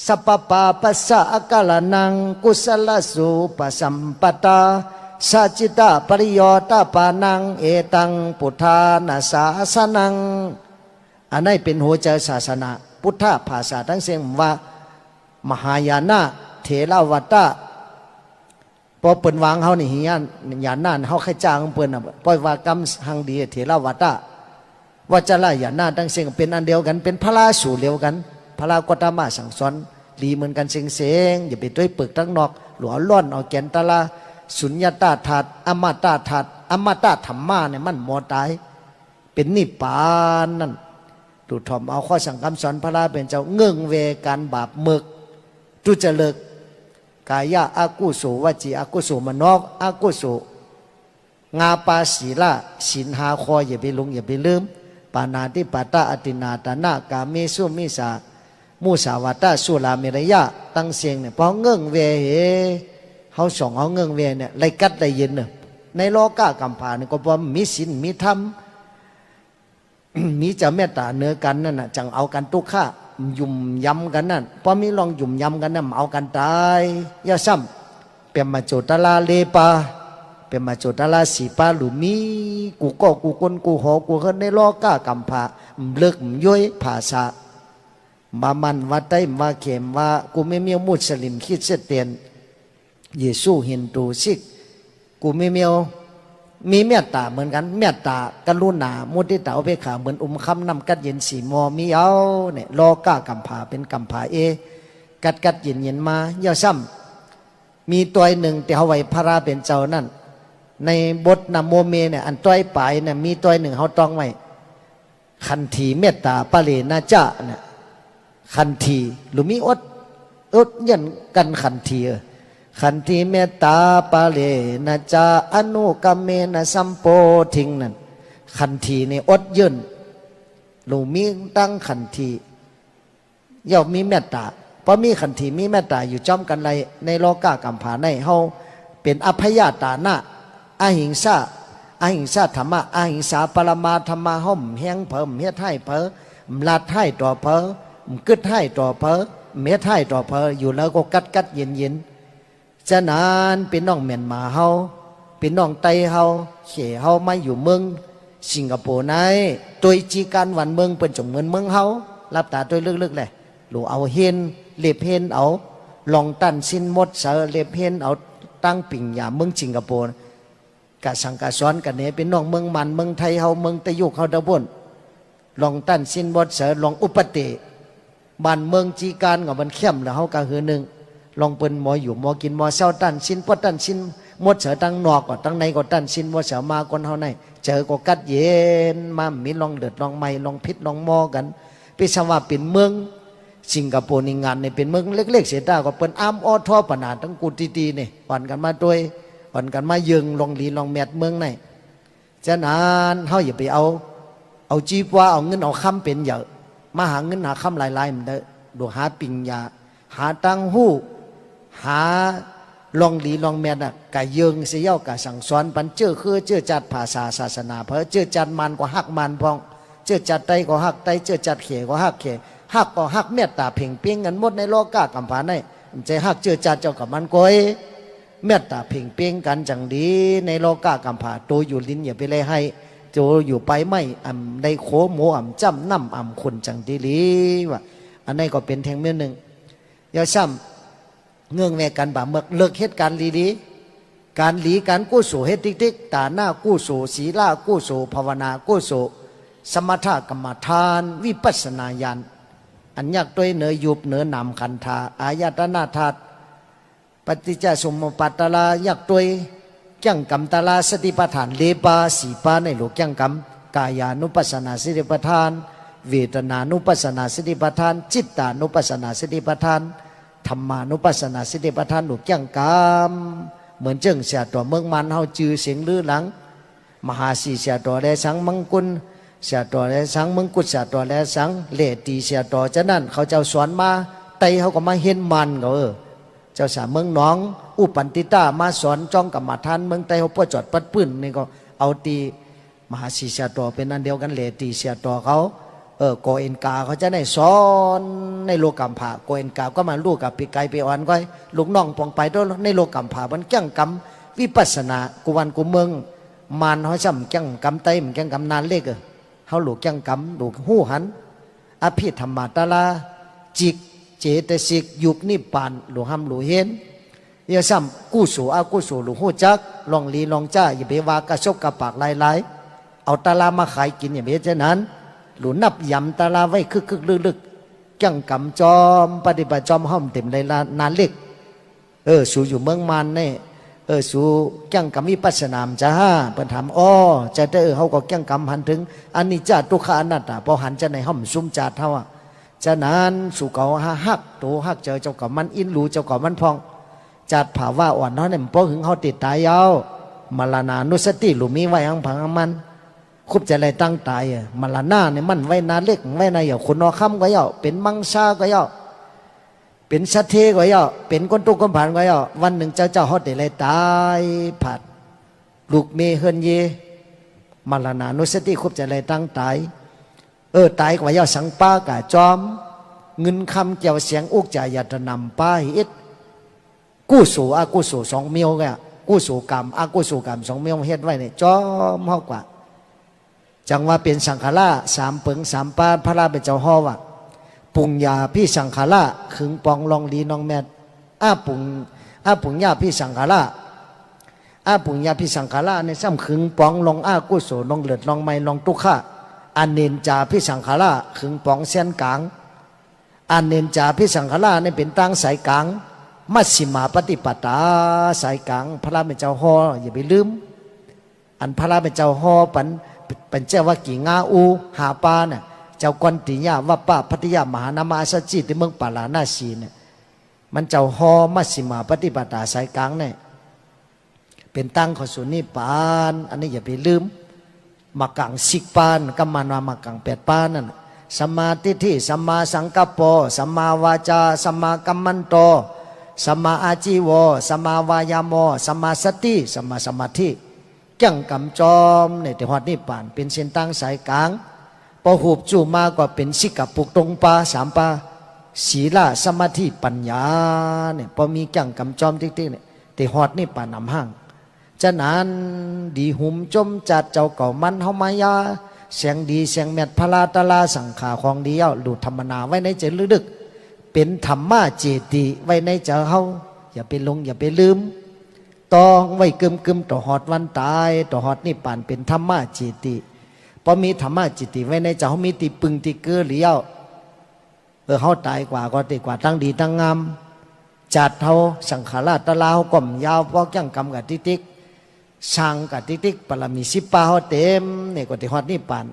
สัพปะปัสสะอกาลนังกุศลสุปสัมปตาสัจจิตาปริโยตาปานังเอตังพุทธานาสาสนังอันนี้เป็นหัวใจศาสนาพุทธภาษาทั้งเสียงว่ามหายานะเถรวัตตะพอเปิ่นวางเขานี่ยานนั่นเขาแค่จ้างเปิ่นปล่อยวากรรมหังดีเถรวัตตะว่าจะละยานนั่นทั้งเสียงเป็นอันเดียวกันเป็นพระราสู่เดียวกันพระรากตามาสั่งสอนดีเหมือนกันเสียงอย่าไปด้วยปึกทั้งนอกหลวล้อนเอาแกนตะลาสุญญตาธาตุอมตะธาตุอมตะธรรมะเนี่ยมันหมดตายเป็นนิพพานนั่นดูถ่อมเอาข้อสั่งคำสอนพระราเป็นเจ้าเงื่องเวการบาปเมึกตุจริตกายะอากุโสวจีอากุโสมนอกอากุโสงาปาศีละศีลหาคออย่าไปลงอย่าไปลืมปานาติปาตาอตินาตานากาเมสุมิสามุสาวาตาสุลาเมรยะตั้งเสียงเนี่ยพอเงื่องเวเขาส่องเขาเงื่องเวเนี่ยไรกัดไรยินเนี่ยในโลกากัมพาเนี่ยก็พอมีศีลมีธรรมมีจะเมตตาเนื้อกันนั่นน่ะจังเอากันทุกข้ายุ่มยำกันนั่นพอมีลองยุ่มยำกันนั่นเอากันตายย่าซ้ำเป็นมาโจตลาเลปาเป็นมาโจตลาสีปาหรือมีกูก็กูคนกูหอกูเฮินในโลกากัมพาเลิกย้อยภาษามามันว่าไต้มาเข็มว่ากูไม่มีมุสลิมคิดเสตียนเยซูฮินดูซิกกูไม่มีเมตตาเหมือนกันเมตตากรุณามุทิตาอุเบกขาเหมือนคำนำกัดเย็นสีมอมีเอาเนี่ยโลกากัมพาเป็นกัมพากัดเย็นมาเย่าซ้ำมีตัวหนึ่งที่เขาไว้พระราเป็นเจ้านั่นในบทนโมเมเนี่ยอันต้อยปลายเนี่ยมีตัวหนึ่งเขาต้องไว้คันทีเมตตาปะเลนะจะเนี่ยคันทีหรือมีอดยันกันคันทีขันทีเมตตาปาเลนะจาอนุกเมนะสัมโพธิงนั่นขันทีในอดยืนหลูมีตั้งขันทีย่อมมีเมตตาเพราะมีขันทีมีเมตตาอยู่จ้อมกันไรในโลกากัมผาในเฮาเป็นอภัยตานะอหิงสาธรรมะอหิงสาปรมาธรรมะห่มแห้งเพิ่มเฮ็ดให้เพิ่มลาดให้ต่อเพิ่มกึดให้ต่อเพิ่มเม็ดให้ต่อเพิ่มอยู่แล้วก็กัดเย็นจะนานเป็นน้องเมียนมาเฮาเป็นน้องไตเฮาเขเฮามาอยู่เมืองสิงคโปร์ในตัวจีการวันเมืองเป็นจงเงินเมืองเฮารับตาตัวลึกๆเลยหลูเอาเฮนเล็บเฮนเอาลองตันสินมดเสเล็บเฮนเอาตั้งปิ่งยาเมืองสิงคโปร์กะสังกะซ้อนกันเนี่ยเป็นน้องเมืองมันเมืองไทยเฮาเมืองตะยุกเฮาตะบนลองตันสินมดเสลองอุปเตบ้านเมืองจีการกับมันเข้มแล้วเฮากะหือหนึ่งลองเป็นหมออยู่หมอกินหมอเศร้าตันสินพอตันสินหมดเสือตั้งนอกก็ตั้งในก็ตันสินหมดเสือมาคนเฮาในเจอก็กัดเย็นมามีลองเดือดลองไม่ลองพิษลองมอกันพิสว่าเป็นเมืองสิงคโปร์นี่งานนี่เป็นเมืองเล็กๆเสียตาก็เป็นอ้ามอ้อท่อปนาทั้งกูตีๆนี่อ่อนกันมาด้วยอ่อนกันมายึงลองลีลองแมดเมืองในฉะนั้นเฮาอย่าไปเอาจีบว่าเอาเงินเอาคำเป็นเยอะมาหาเงินหาคำหลายๆมันเด้อดูหาปิญญาหาตังหู้หาลองลีลองแมดอ่ะกะยึงเสียกะสั่งสอนปันเจอคือเจอจัดภาษาศาสนาเพอเจอจัดมันก็ฮักมันพองเจอจัดไตก็ฮักไตเจอจัดเขก็ฮักเขฮักก็ฮักเมตตาเพ่งเพียงกันหมดในโลกากัมพาในใจฮักเจอจัดเจ้ากับมันก้อยเมตตาเพ่งเพียงกันจังดีในโลกากัมพาโตอยู่ลิ้นอย่าไปเลยให้โตอยู่ไปไม่ในโคโมจำน้ำคนจังดีลีว่าอันนี้ก็เป็นแทงเมื่อหนึ่งยาซ้ำเงื่องแวกันบ่าเมื่อเลิกเหตุการณ์ดีๆ การหลีการกู้สู่เฮติกตาหน้ากู้สู่ศีลากู้สู่ภาวนากู้สู่สมถกรรมฐานวิปัสสนาญาณอันยากด้วยเหนือยุบเหนือนามขันธาอายตนะธาตุปฏิจจสมุปบาทตลายากด้วยจังกรรมตลาสติปัฏฐานเลปาสีปาในหลวงจังกรรมกายานุปัสสนาสติปัฏฐานเวทนานุปัสสนาสติปัฏฐานจิตตานุปัสสนาสติปัฏฐานธรรมานุปัสสนาสติปัฏฐานหลวงจังกรรมเหมือนเจิงเสียตัวเมืองมันเฮาจือเสียงลือหลังมหาสีเสียตัวแลสังมังกุลเสียตัวแลสังมังกุฎเสียตัวแลสังเลตีเสียตัวฉะนั้นเขาเจ้าสอนมาไตเขาก็มาเห็นมันเขาเจ้าสาเมืองหนองอุปันติตามาสอนจ้องกับมาทานเมืองไตเขาพ่อจอดปัดปื้นนี่ก็เอาตีมหาสีเสียตัวเป็นอันเดียวกันเลตีเสียตัวเขาโกเอ็นกาเขาจะได้สอนในโลกัมผาโกเอ็นกาก็มาลูกกับปีไก่ปีอ่อนก็ลูกน้องปองไปด้วยในโลกัมผามันจังกรรมวิปัสสนากุวันกุเมืองมันเขาจำจังกรรมไตมันจังกรรมนานเล็กเขาลูกจังกรรมลูกหู้หันอภิธรรมตาลาจิกเจตสิกยุบนิพพานหลวงห้ำหลวงเห็นเยาซ้ำกู้สู่อากู้สู่หลวงหู้จักลองลีลองจ้าอย่าไปว่ากระชกกระปากลายๆเอาตาลามาขายกินอย่างนี้เช่นนั้นหลุนนับยำตาลาไว้คึกลึกจังกำจอมปฏิบัติจอมห้อมเต็มเลยนานเล็กสู่อยู่เมืองมันเนี่ยสู่จังกำวิปัสสนามจ้าเปิ่นถามจะได้เขาก็จังกำหันถึงอันนี้จ้าทุกขาอนัตตาพอหันจะในห้อมซุ่มจาเท่าจะนั้นสู่เก่าฮักตัวฮักเจอเจ้ากับมันอินรู้เจ้ากับมันพองจัดผ่าว่าอ่อนเขาเนี่ยมันพอหึงเขาติดตายยาวมรณานุสติหลุมีไว้อังพังมันคุบจะอะไรตั้งตายมาละหน้าเนี่ยมันไว้นาเล็กไว้นาอย่างคนนอค่ำก็ย่อเป็นมังซาก็ย่อเป็นสัตเทก็ย่อเป็นก้นตุกก้นผ่านก็ย่อวันหนึ่งเจ้าฮอดเดลัยตายผัดลูกเมเฮินเยมาละนานุสติคุบจะอะไรตั้งตายตายกว่าย่อสังป้ากะจอมเงินคำเกี่ยวเสียงอุกจ่ายาตนำป้าฮิตกู้สู่อากู้สู่2 เมียวกะกู้สู่กรรมอากู้สู่กรรม2 เมียวเฮ็ดไว้เนี่ยจอมเฮากว่าจังว่าเป็นสังฆรา3 เปิง3 ปานพระราเป็นเจ้าห่อว่าปุงยาพี่สังฆราขึงปองลองลีน้องแม่ปุงยาพี่สังฆราปุงยาพี่สังฆราในซ้ำขึงปองลองกุโสลองเลือดลองไม้ลองตุฆะอันเนนจาพี่สังฆราขึงปองเส้นกลางอันเนนจาพี่สังฆราในเป็นตั้งสายกลางมัชฌิมาปฏิปตาสายกลางพระราเป็นเจ้าห่ออย่าไปลืมอันพระราเป็นเจ้าห่อเป็นเจ้าว่ากี่งาอูหาปาเนี่ยเจ้ากวนติยาว่าป้าพัทยามหานามาสัจจิที่เมืองปาลานาชีเนี่ยมันเจ้าฮอมัชฌิมาปฏิปตาสายกลางเนี่ยเป็นตั้งขสุนิปานอันนี้อย่าไปลืมมากัง10 ปานกัมมานวามากัง8 ปานนั่นสัมมาทิฏฐิสัมมาสังกัปโปสัมมาวาจาสัมมากัมมันโตสัมมาอาจีวสัมมาวายามสัมมาสติสัมมาสมาธิจังกำจอมในแต่หอดนี่ป่านเป็นเส้นตั้งสายกลางพอหูบจู่มากกว่าเป็นสิกับปุกตรงปา3 ปาศีลาสมาธิปัญญาเนี่ยพอมีจังกำจอมติ๊กๆเนี่ยแต่หอดนี่ป่านนำห้างฉะนั้นดีหุ่มจมจัดเจ้าเก่ามันเฮามายาเสียงดีเสียงแมดพลาตลาสังขาของเดียวหลุดธรรมนาไว้ในใจลึกเป็นธรรมะเจติไว้ในใจเฮาอย่าไปลงอย่าไปลืมต้องไว้กึมต่อหอดวันตายต่อหอดนี่ป่านเป็นธรรมะจิติพอมีธรรมะจิติไว้ในใจเขามีติปึงติเกลือเลี้ยวเขาตายกว่าก็ติกว่าตั้งดีตั้งงามจัดเขาสังขารตะลาเขาก่อมยาวพอกยังกำกับติ๊กช่างกับติ๊กปรมี10 ปาเขาเต็มเนี่ยก็ติหอดนี่ป่าน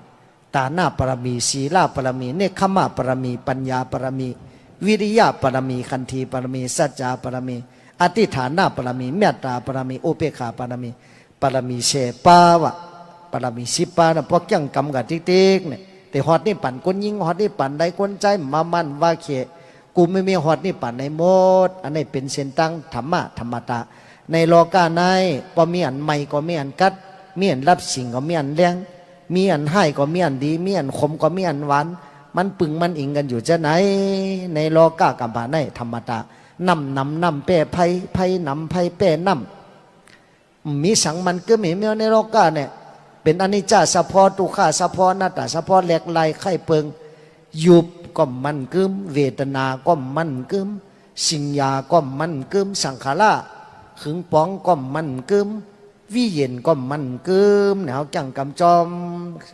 ตาหน้าปรมีศีลาปรมีเนคขมะปรมีปัญญาปรมีวิริยะปรมีคันธีปรมีสัจจาปรมีอธิฐานะปรมีเมตตาปรมีอุเบกขาปรมีเสปาวะปรมี10 ปานะพวกจังกำกับติ๊กเนี่ยแต่หอดนี่ปั่นคนยิงหอดนี่ปั่นได้คนใจมามันว่าเขกูไม่มีหอดนี่ปั่นในหมดอันนี้เป็นเส้นตั้งธรรมะธรรมตะในโลกาในพอมีอันใหม่ก็มีอันกัดมีอันรับสิ่งก็มีอันเลี้ยงมีอันให้ก็มีอันดีมีอันขมก็มีอันหวานมันปึงมันอิงกันอยู่จะไหนในโลกากัมปาในธรรมตะนำเป้ไพ่นำไพ่เป้นำมีสังมันก็มีเมียวในโลกาเนี่ยเป็นอนิจจสะพอตุขาสะพอนาตาสะพอแหลกลายไข่เปิงยุบก็มันกึมเวทนาก็มันกึมสิญญาก็มันกึมสังขาร ขึงป้องก้มมันกึมวิเย็นก้มมันกึมแนวจังกำจอม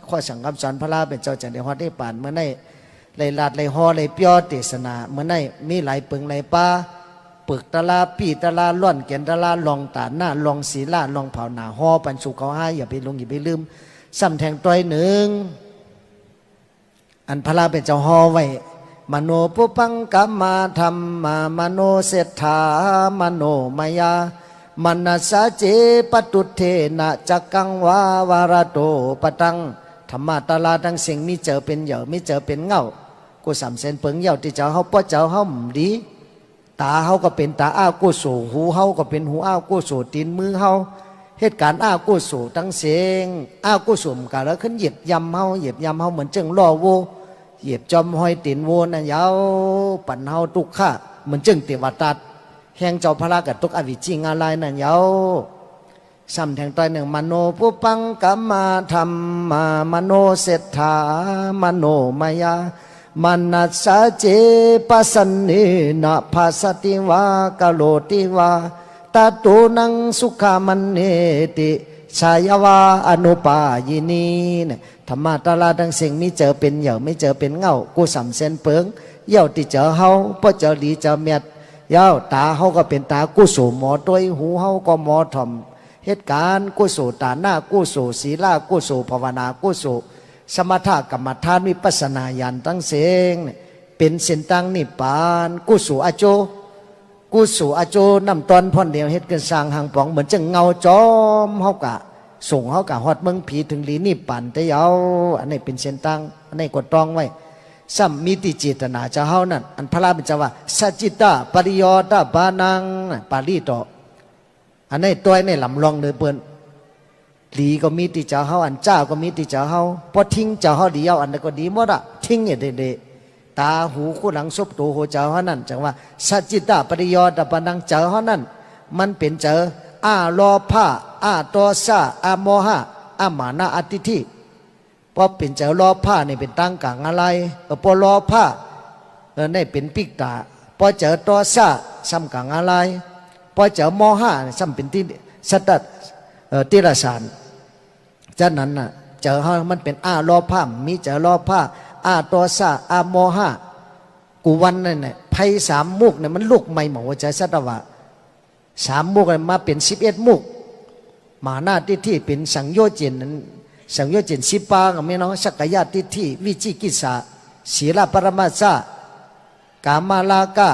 ข้อสั่งคำสอนพระลาเป็นเจ้าจันเดฮอดได้ป่านเมื่อในไหลลาดไหลฮอไหลเปียวเทศนาเมื่อในมีไหลปึงไหลป้าปึกตะลาปีตะลาล่อนแก่นตะลาลองตาหน้าลองศีลาลองเผาหนาฮอปันสุขเขาให้อย่าไปลงอย่าไปลืมซ้ำแทงต้อยหนึ่งอันพระลาเป็นเจ้าฮอไว้มโนปุปังกัมมาธรรมมโนเศรษฐามโนมายามนัสสะเจปตุเทนะจักกังวาวารโตปตังธรรมะตาลาทั้งสิ่งมีเจอเป็นเหยอะไม่เจอเป็นเงากูสามเส้นเปิงเหยาที่เจ้าเขาป้อเจ้าเขาดีตาเขาก็เป็นตาอ้าวกูสูหูเขาก็เป็นหูอ้าวกูสูตีนมือเขาเหตุการณ์อ้าวกูสูทั้งเสียงอ้าวกูสูมกันแล้วขึ้นเหยียบยำเขาเหยียบยำเขาเหมือนจึงล่อโวเหยียบจอมหอยตีนโวนั่นยาวปั่นเฮาตุกข้าเหมือนจึงเทวตัดแห่งเจ้าพระกับตุกอวิจิงอะไรนั่นยาวซ้ำแทงต่อยหนึ่งมโนปุปังกัมมาธรรมมโนเศรษฐามโนมายามนัสสะเจปสันนินะภาสติวากะโลติวาตาตุนังสุขามันเนติชายวาอนุปายินีเนี่ยธรรมะตาลาทั้งสิ่งมีเจอเป็นเหยาไม่เจอเป็นเงากูสำเส้นเปิงเหยาที่เจอเฮาเพราะเจอหลีเจอเมียดเหยาตาเฮาก็เป็นตากูสู่หมอตัวหูเฮาก็หมอถ่อมเหตุการณ์กูสู่ตาหน้ากูสู่ศีลากูสู่ภาวนากูสู่สมถะกรรมฐานวิปัสสนาญาณตั้งเสงเป็นเส้นตั้งนิพพานกูสู่อโจกูสู่อโจน้ำตอนพ่อนเดียวเฮ็ดกันสร้างหางปองเหมือนจะเงาจอมเฮากะส่งเฮากะฮอดเมืองผีถึงลีนิพพานแต่ยาวอันนี้เป็นเส้นตั้งอันนี้กดตรองไว้สัมมิติเจตนาจะเฮานั่นอันพระราเป็นจะว่าสัจจิตาปริยตาบานังปาลีต่ออันนี้ตัวนี้ลำลองเลยเปิ้นหลีก็มีที่เจ้าเฮาอันเจ้าก็มีที่เจ้าเฮาพอทิ้งเจ้าเฮาดีเอาอันนั้นก็ดีหมดอะทิ้งเนี่ยเด็ดตาหูคู่หลังซบตัวหัวเจ้าเฮานั่นจังว่าสัจจิตาปริยตาบานังเจ้าเฮานั่นมันเป็นเจออาโลภะอาโทสะอาโมหะอามานะอติทิพอเป็นเจอโลภะนี่เป็นตั้งกลางอะไรพอโลภะนี่เป็นปิกตาพอเจอโทสะซ้ำกลางอะไรพอเจอโมหะซ้ำเป็นที่สัตตติรสารจากนั้นน่ะเจอเฮามันเป็นอาโลภะมีเจอโลภะอาโทสะอาโมหะกูวันนั่นน่ะไพ่สามมุกเนี่ยมันลุกไม่หมอใจสัตวะสามมุกมาเป็น11มุกมาหน้าที่เป็นสังโยชน์เจนนั้นสังโยชน์เจน10 ปางไม่น้องสักยะทิฏฐิวิจิกิจสาศีลปรมาสะกามาลากะ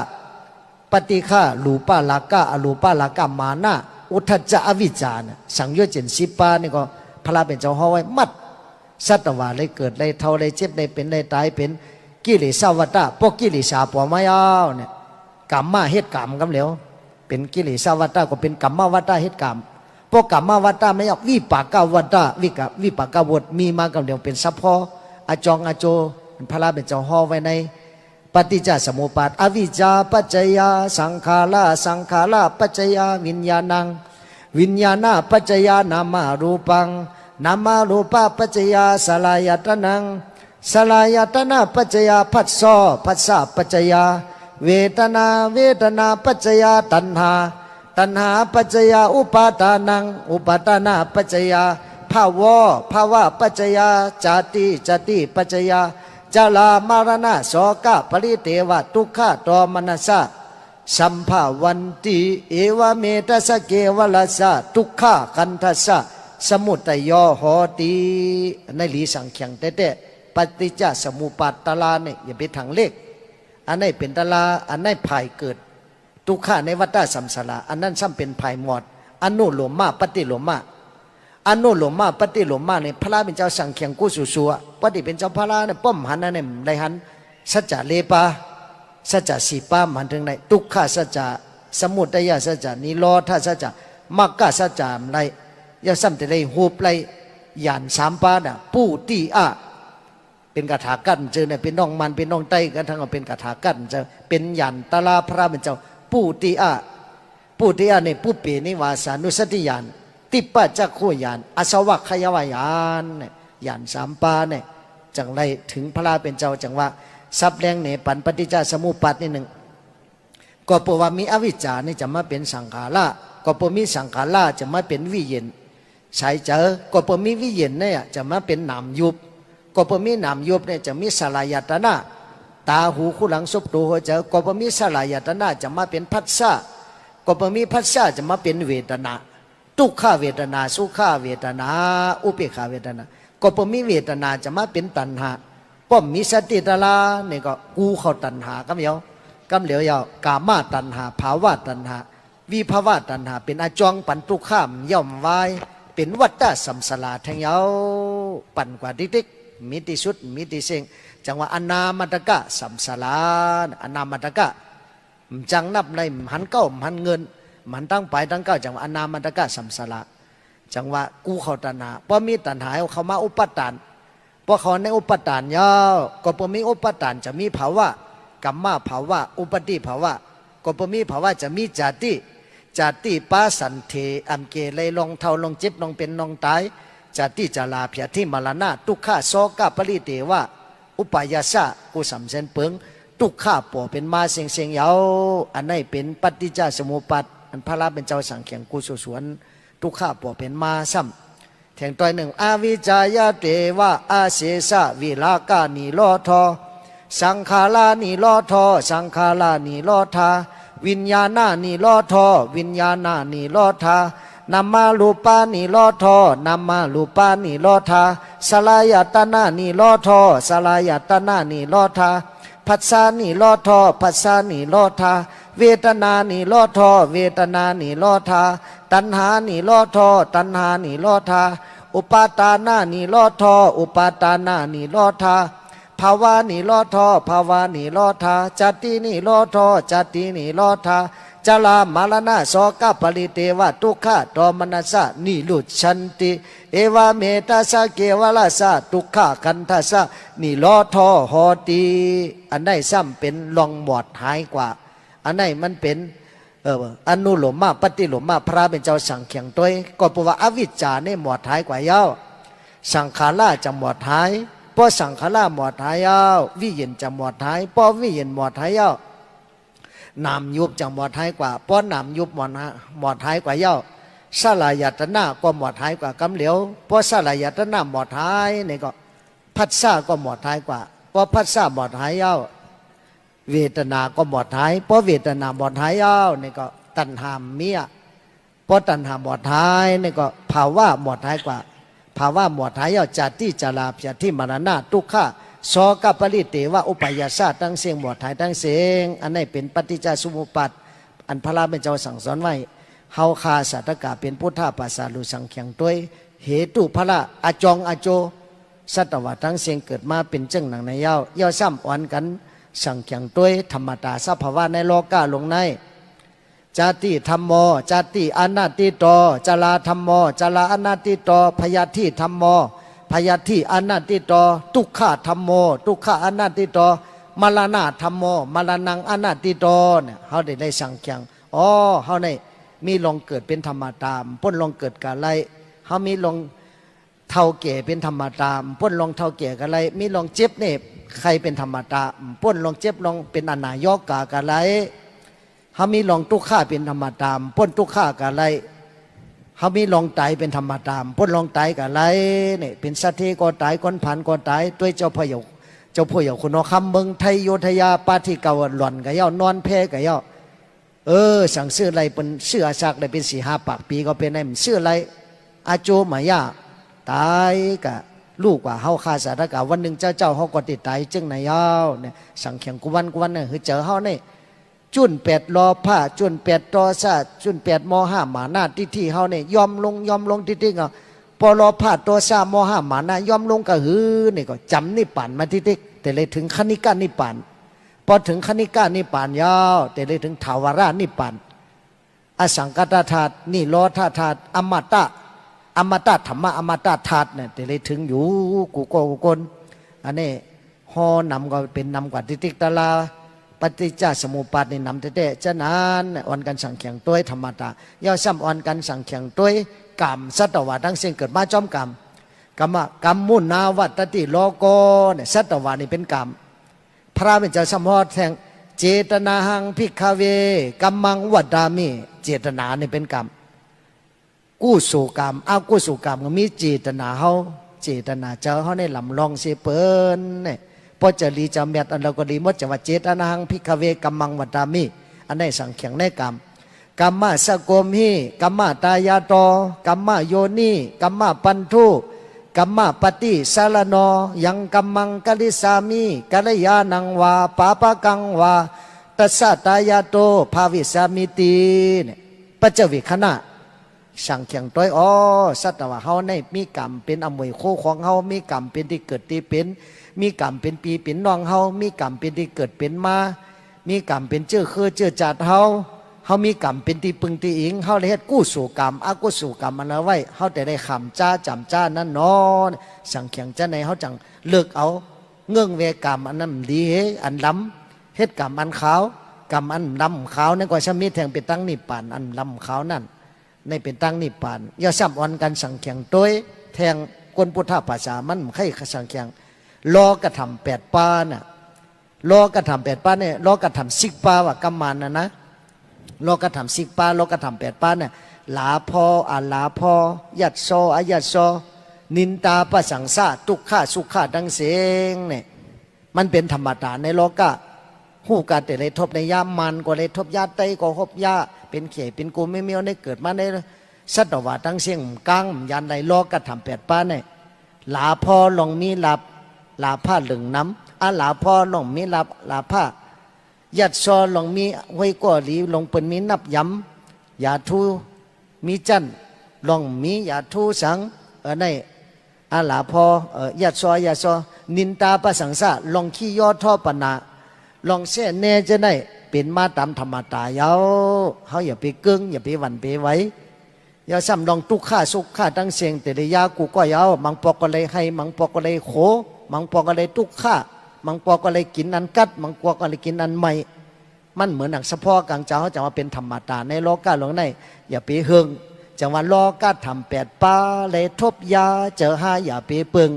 ปฏิฆาลูปาลากะอลูปาลากะมานะอุทธัจจะอวิจารณ์สังโยชน์เจน10 ปานี่ก็พระเป็นเจ้าฮอไว้มัดสัตวะเลยเกิดเลยเท่าเลยเจ็บเลยเป็นเลยตายเป็นกิเลสวัฏฏะพวกกิเลสาปวมายาวเนี่ยกรรมมาเหตุกรรมกำเหลวเป็นกิเลสวัฏฏะก็เป็นกรรมวัฏฏะเหตุกรรมพวกกรรมวัฏฏะไม่เอาวิปากวัฏฏะวิปากวฏมีมากำเหลวเป็นสัพพออจองอโจพระเป็นเจ้าฮอไว้ในปฏิจจสมุปบาทอวิชชาปัจจยาสังขาราปัจจยาวิญญาณังวิญญาณปัจจยานามารูปังนามารูปะปัจจยาสลายตนังสลายตนะปัจจยาผัสสะผัสสะปัจจยาเวทนาปัจจยาตัณหาปัจจยาอุปาทานังอุปาทานาปัจจยาภาวะปัจจยาจติปัจจยาจาลามารณะโสกะปริเทวะทุกขะโทมนัสสะสัมภาวันติเอวเมตสะเกวลัสสะทุกขะกันทัสสะสมุทัยโยโหติในหลีสังเขียงเต้ปฏิจจสมุปบาทตาลาเนี่ยอย่าไปทางเลขอันไหนเป็นตาลาอันไหนภายเกิดทุกขะในวัฏฏะสัมสาระอันนั้นซ้ำเป็นภายหมดอนุโลมมาปฏิโลมมาอนุโลมมาปฏิโลมมาเนี่ยพระเป็นเจ้าสังเขียงกุสุสัวปฏิเป็นเจ้าพระเนี่ยป้อมหันนั่นเนี่ยไรหันสัจจะเลปาสัจจะสีปามันถึงไหนทุกขะสัจจะสมุทัยสัจจะนิโรธสัจจะมรรคสัจจะไรยาซ้ำแต่ไรหูปไรยาน3 ปาน่ะปูติอะเป็นกถากั้นเจอเนี่ยเป็นน้องมันเป็นน้องไตกันทั้งเป็นกถากั้นจะเป็นยานตาลาพระเป็นเจ้าปูติอะเนี่ยผู้เปนิวาสานุสติยานติปะจักขุยานอสวัคยวายานเนี่ยยาน3 ปาเนี่ยจังไรถึงพระเป็นเจ้าจังว่าซับแรงเนี่ยปันปฏิจจสมุปบาทนี่หนึ่ง ก็เพราะว่ามีอวิชชานี่จะมาเป็นสังขาระก็เพราะมีสังขาระจะมาเป็นวิเย็นใช่เจอก็เพราะมีวิเย็นเนี่ยจะมาเป็นนามยุบก็เพราะมีนามยุบเนี่ยจะมีสลายตนะตาหูคู่หลังสุบตัวเจอก็เพราะมีสลายตนะจะมาเป็นพัสสะก็เพราะมีพัสสะจะมาเป็นเวทนาทุกขเวทนาสุขเวทนาอุเบกขาเวทนาก็เพราะมีเวทนาจะมาเป็นตัณหาป้อมมีสติตาลาเนี่ยก็กูเข้าตัณหากำเหลียวกามาตัณหาภาวะตัณหาวิภาวะตัณหาเป็นอาจองปันทุกข้ามย่อมวายเป็นวัฏฏะสัมสลาแทงเยาปั่นกว่าดิ๊กมิติสุดมิติเสงจังว่าอนามตกะสัมสลาอนามตกะจังนับในหันเก้าหันเงินมันตั้งไปตั้งเก้าจังว่าอนามตกะสัมสลาจังว่ากูเข้าตัณหาเพราะมีตัณหาเขามาอุปทานเพราะเขาในอุปทานยาวก็พอมีอุปทานจะมีภาวะกัมมาภาวะอุปติภาวะก็พอมีภาวะจะมีจติปาสันเทอัมเกเลยลองเท่าลองเจ็บลองเป็นลองตายจติจาลาเพียที่มรณะทุกข้าโสกปริเทวะอุปายาสะกูสำเสนเปิงทุกข้าป่อเป็นมาเสียงยาวอันนี้เป็นปฏิจจสมุปบาทอันพระราเป็นเจ้าสังเขียงกูสวนทุกข้าป่อเป็นมาซ้ำแทงตัวหนึ่งอวิจายาเตวะอาเสสะวิลากานิโลทอสังขารานิโลทอสังขารานิโลทาวิญญาณานิโลทอวิญญาณานิโลทานามารูปานิโลทอนามารูปานิโลทาสลายตนะนิโลทอสลายตนะนิโลทาผัสสะนิโลทอผัสสะนิโลทาเวทนานิโลทอเวทนานิโลทาตัณหานิโลทอตัณหานิโลทาอุปาทานานิโลทออุปาทานานิโลทาภาวะนิโรธภาวะนิโรธาจตินิโรธจตินิโรธาจลามรณะโสกปริเทวะทุกขะโทมนัสสะนิลุชันติเอวะเมตสะเกวลาสะทุกขะคันทัสสะนิโรธโหติอันใดซ้ำเป็นลองหมดหายกว่าอันใดมันเป็นอนุโลมมาปฏิโลมมาพระเป็นเจ้าสังเขียงตัวก็เพราะว่าอวิชชาเนี่ยหมดหายกว่าเย้าสังขาราจะหมดหายพอสังขารหมดหายาววิเย็นจะหมดหายพอวิเย็นหมดหายาวนามยุบจะหมดหายกว่าพอนามยุบหมดหายกว่ายาวสลายตนะก็หมดหายกว่ากำเหลียวพอสลายตนะหมดหายนี่ก็พัสสะก็หมดหายกว่าพอพัสสะหมดหายยาวเวทนาก็หมดหายพอเวทนาหมดหายยาวนี่ก็ตัณหาเมียพอตัณหาหมดหายนี่ก็ภาวะหมดหายกว่าภาวะหมดหายจติจาราเพียที่มรณะทุกขะโสกปริเทวะอุปายาสะตั้งเสียงหมดหายตั้งเสียงอันนี้เป็นปฏิจจสมุปบาทอันพระราเป็นเจ้าสั่งสอนไว้เฮาคาสัตตกะเป็นพุทธปัสสาลุสังเขียงตัวเหตุพระอาจองอาโจสัตวะตั้งเสียงเกิดมาเป็นจังหนังในยาวซ้ำอ่อนกันสังเขียงตัวธรรมตาสภาวะในโลกาลงในจติธรรมโมจติอนัตติโตจลาธรรมโมจลาอนัตติโตพยาธิธรรมโมพยาธิอนัตติโตทุกขะธรรมโมทุกขะอนัตติโตมรณะธรรมโมมรณังอนัตติโตเนี่ยเขาได้สังเขียงอ๋อเขาได้มีลงเกิดเป็นธรรมตามพ้นลงเกิดกะไรเขามีลงเท่าแก่เป็นธรรมตามพ้นลงเท่าแก่กะไรมีลงเจ็บเนี่ยใครเป็นธรรมตามพ้นลงเจ็บลงเป็นอนายกกะไรเขามีลองทุกข้าเป็นธรรมตามพ้นทุกข้ากะไรเขามีลองตายเป็นธรรมตามพ้นลองตายกะไรเนี่ยเป็นสัตว์ที่ก็ตายคนผ่านก็ตายด้วยเจ้าพ่อเหยาคุณนอคำเมืองไทยโยธยาปาที่เก่าหล่อนกะเย้านอนแพ้กะเย้าสั่งซื้ออะไรเป็นเสื้อซักได้เป็น4-5 ปากปีก็เป็นไอ้เสื้ออะไรอาโจมายาตายกะลูกว่าเฮาคาสาธกะวันหนึ่งเจ้าเขาก็ติดตายจึงในยาวเนี่ยสั่งเขียงกุวันเนี่ยคือเจอเฮาเนี่ยจุน8รอผ้าจุน8ตอซาจุน8ม5หมาหน้าที่เฮาเนี่ยยอมลงที่ก็พอรอผ้าตอซาม5หมาหน้ายอมลงก็หือนี่ก็จำนิพพานมาที่แต่เลยถึงคณิกานิพพานพอถึงคณิกานิพพานยาวแต่เลยถึงถาวรานิพพานอสังกัตธาตุนี่โลธาธาตุอมตะธรรมะอมตะธาตุเนี่ยแต่เลยถึงอยู่กูโกกนอันนี้ฮอนำก็เป็นนำกว่าทิตลาปฏิจจสมุปบาทนี่นำเตะจะนานอ่อนกันสังเขียงตัวธรรมตาย่อซ้ำอ่อนกันสังเขียงตัวกรรมสัตวะทั้งสิ้นเกิดมาจอมกรรมกรรมมุนาวัตติโลโกเนี่ยสัตวะนี่เป็นกรรมพระเป็นเจ้าสมหอแทง เจตนาหังพิกขเวกัมมังวัดดามิเจตนาเนี่ยเป็นกรรมกู้สู่กรรมเอากู้สู่กรรมก็มีเจตนาเฮาเจตนาเจ้าเฮาในลำลองเสเปิ้นเนี่ยพอจะรีจะเมียดอันเราก็ดีหมดจะว่าเจตนาหังพิกขเวกัมมังวัดดามิอันในสังเขียงในกรรมกัมมะสะโกมหิกัมมะตายาโตกัมมะโยนิกัมมะปันทุกัมมะปฏิสารโนยังกัมมังกลิสามิกัลยาณังวาปาปะกังวาตัสสะตายาโตภาวิสามิติเนี่ยปัจจวิคณะสังเขียงต้อยอ๋อสัตว์ว่าเฮาในมีกรรมเป็นอมวยโคของเฮามีกรรมเป็นที่เกิดที่เป็นมีกรรมเป็นปีเป็นน้องเฮามีกรรมเป็นที่เกิดเป็นมามีกรรมเป็นเจื้อคือเจื้อจัดเฮามีกรรมเป็นที่ปึงที่อิงเฮาเลยเฮ็ดกู้สู่กรรมอากุสู่กรรมมันเอาไว้เฮาแต่ได้คำจ้าจำจ้านั่นนอนสังเขียงจ้าในเฮาจังเลิกเอาเงื่องเวกรรมอันนั้นดีอันล้ำเฮ็ดกรรมอันขาวกรรมอันล้ำขาวนั่นก็ชมีแทงเป็นตั้งนิพพานอันล้ำขาวนั่นในเป็นตั้งนิพพานอย่าซ้ำอ่อนกันสังเขียงต้วยแทงคนพุทธภาษามันใครสังเขียงรอกระทำ8ปาน่ะรอกระทำ8ปาเนี่ยรอกระทำ10ปาว่ากรรมันนะโลกธรรม10ปาโลกธรรม8ปาเนี่ยลาพออาลาพอยัดโซอายัดโซนินตาประสังสาทุกข้าสุขข้าดังเสียงเนี่ยมันเป็นธรรมดาในโลกะหูกาแต่เลยทบในยามันก็เลยทบยาไตก็ทบยาเป็นเขยเป็นกูไม่เมียวในเกิดมาในสัตวะดังเสียงกังยันในโลกธรรม8ปาเนี่ยลาพอลงมีลาผ้าเหลืองน้ำอาลาพอลงมีลาผ้ายัดซอลงมีห้วยก่อหลีลงเป็นมีนับย้ำยาทูมีจันลงมียาทูสังในอาลาพอยัดซอนินตาประสังสะลงขี้ยอท่อปนาลงเส้นเนจะได้เป็นมาตามธรรมตายาวเขาอย่าไปกึ่งอย่าไปหวั่นไปไว้อย่าซ้ำลองทุกข้าสุขข้าตั้งเสียงแต่ระยะกูก็ยาวมังปอกก็เลยให้มังปอกก็เลยโขมังปอกก็เลยทุกข้ามังปอก็เลยกินอันกัดมังปอก็เลยกินอันใหม่มันเหมือนหนังสะพอกลางเจ้าจะว่าเป็นธรรมดาในโลกาหลวงในอย่าไปเฮงจังว่าโลกาทำ8ปาเลยทบยาเจอห้าอย่าไปเปิง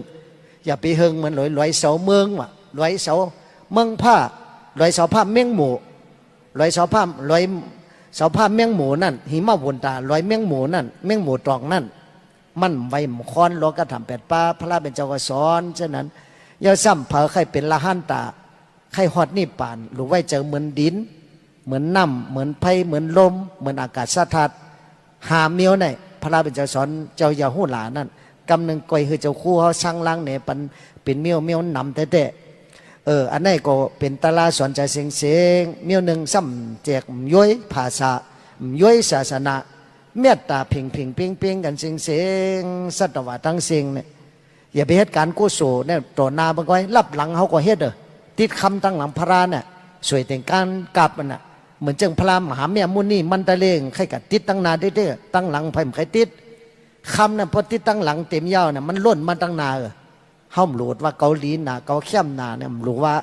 อย่าไปเฮงเหมือนลอยเสาเมืองว่ะลอยเสาเมืองผ้าลอยเสาผ้าเมี่ยงหมูลอยเสาผ้าลอยเสาผ้าเมี่ยงหมูนั่นหิมะวนตาลอยเมี่ยงหมูนั่นเมี่ยงหมูตรองนั่นมันใบมคอนโลกาทำ8ปาพระเป็นเจ้าก็สอนฉะนั้นอย่าซ้ำเผอใครเป็นละหันตาใครฮอดนิพพานหรือไว้เจอเหมือนดินเหมือนน้ำเหมือนไฟเหมือนลมเหมือนอากาศสะทัดหาเมียวในพระเป็นเจ้าสอนเจ้าอย่าหูหลานั่นกำหนึ่งก่อยคือเจ้าคู่เขาช่างล้างเนี่ยเป็นเมียวนำแต่อันนี้ก็เป็นตาลาสอนใจเสียงเมียวหนึ่งซ้ำแจกย้อยภาษาย้อยศาสนาเมตตาเพ่งเพ่งกันเสียงสัตวะทั้งเสียงเนี่ยอย่าไปเหตุการณ์กุศลเนี่ยตัวนาบางก้อยรับหลังเขาก็เฮ็ดติดคำตั้งหลังพระเนี่ยสวยแต่งการกลับมันน่ะเหมือนเจ้าพระมหาเมียมุนีมันตะเลงใครกัดติดตั้งนาได้ตั้งหลังไผ่ใครติดคำเนี่ยพอติดตั้งหลังเต็มยาวเนี่ยมันล้นมาตั้งนาห้ามหลุดว่าเกาหลีนาเกาเข้มนาเนี่ยหลุดว่า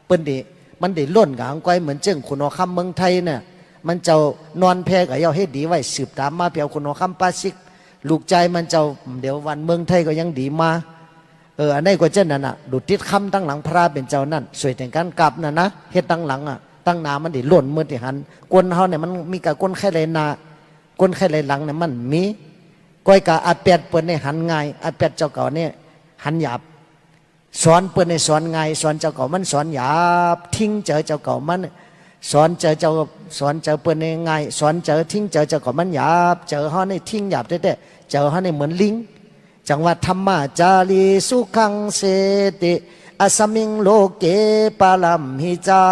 เปิ้นดิมันได้ล้นกับก้อยเหมือนเจ้าคุณคำเมืองไทยเนี่ยมันเจ้านอนแพ้กับเยาเฮ็ดดีไว้สืบตามมาเปียวคุณคำปาซิกลูกใจมันเจ้าเดี๋ยววันเมืองไทยก็ยังดีมาอันนี้ก็เช่นนั้นน่ะดูติดคำตั้งหลังพระเป็นเจ้านั่นสวยแต่งการกลับนะเฮ็ดตั้งหลังตั้งนามันดิหล่นเมื่อที่หันก้นเขาเนี่ยมันมีกับก้นไข่เลยนาก้นไข่เลยหลังเนี่ยมันมีก้อยกับอาเปียดเปิ้นในหันง่ายอาเปียดเจ้าเก่าเนี่ยหันหยาบสอนเปิ้นในสอนง่ายสอนเจ้าเก่ามันสอนหยาบทิ้งเจอเจ้าเก่ามันสอนเจอเจ้าสอนเจอเปิ้นในง่ายสอนเจอทิ้งเจอเจ้าเก่ามันหยาบเจอเขาในทิ้งหยาบแต่เจอเขาในเหมือนลิงจังว่าธรรมะจารีสุขังเสติอสมิงโลเกปาลัมหิจา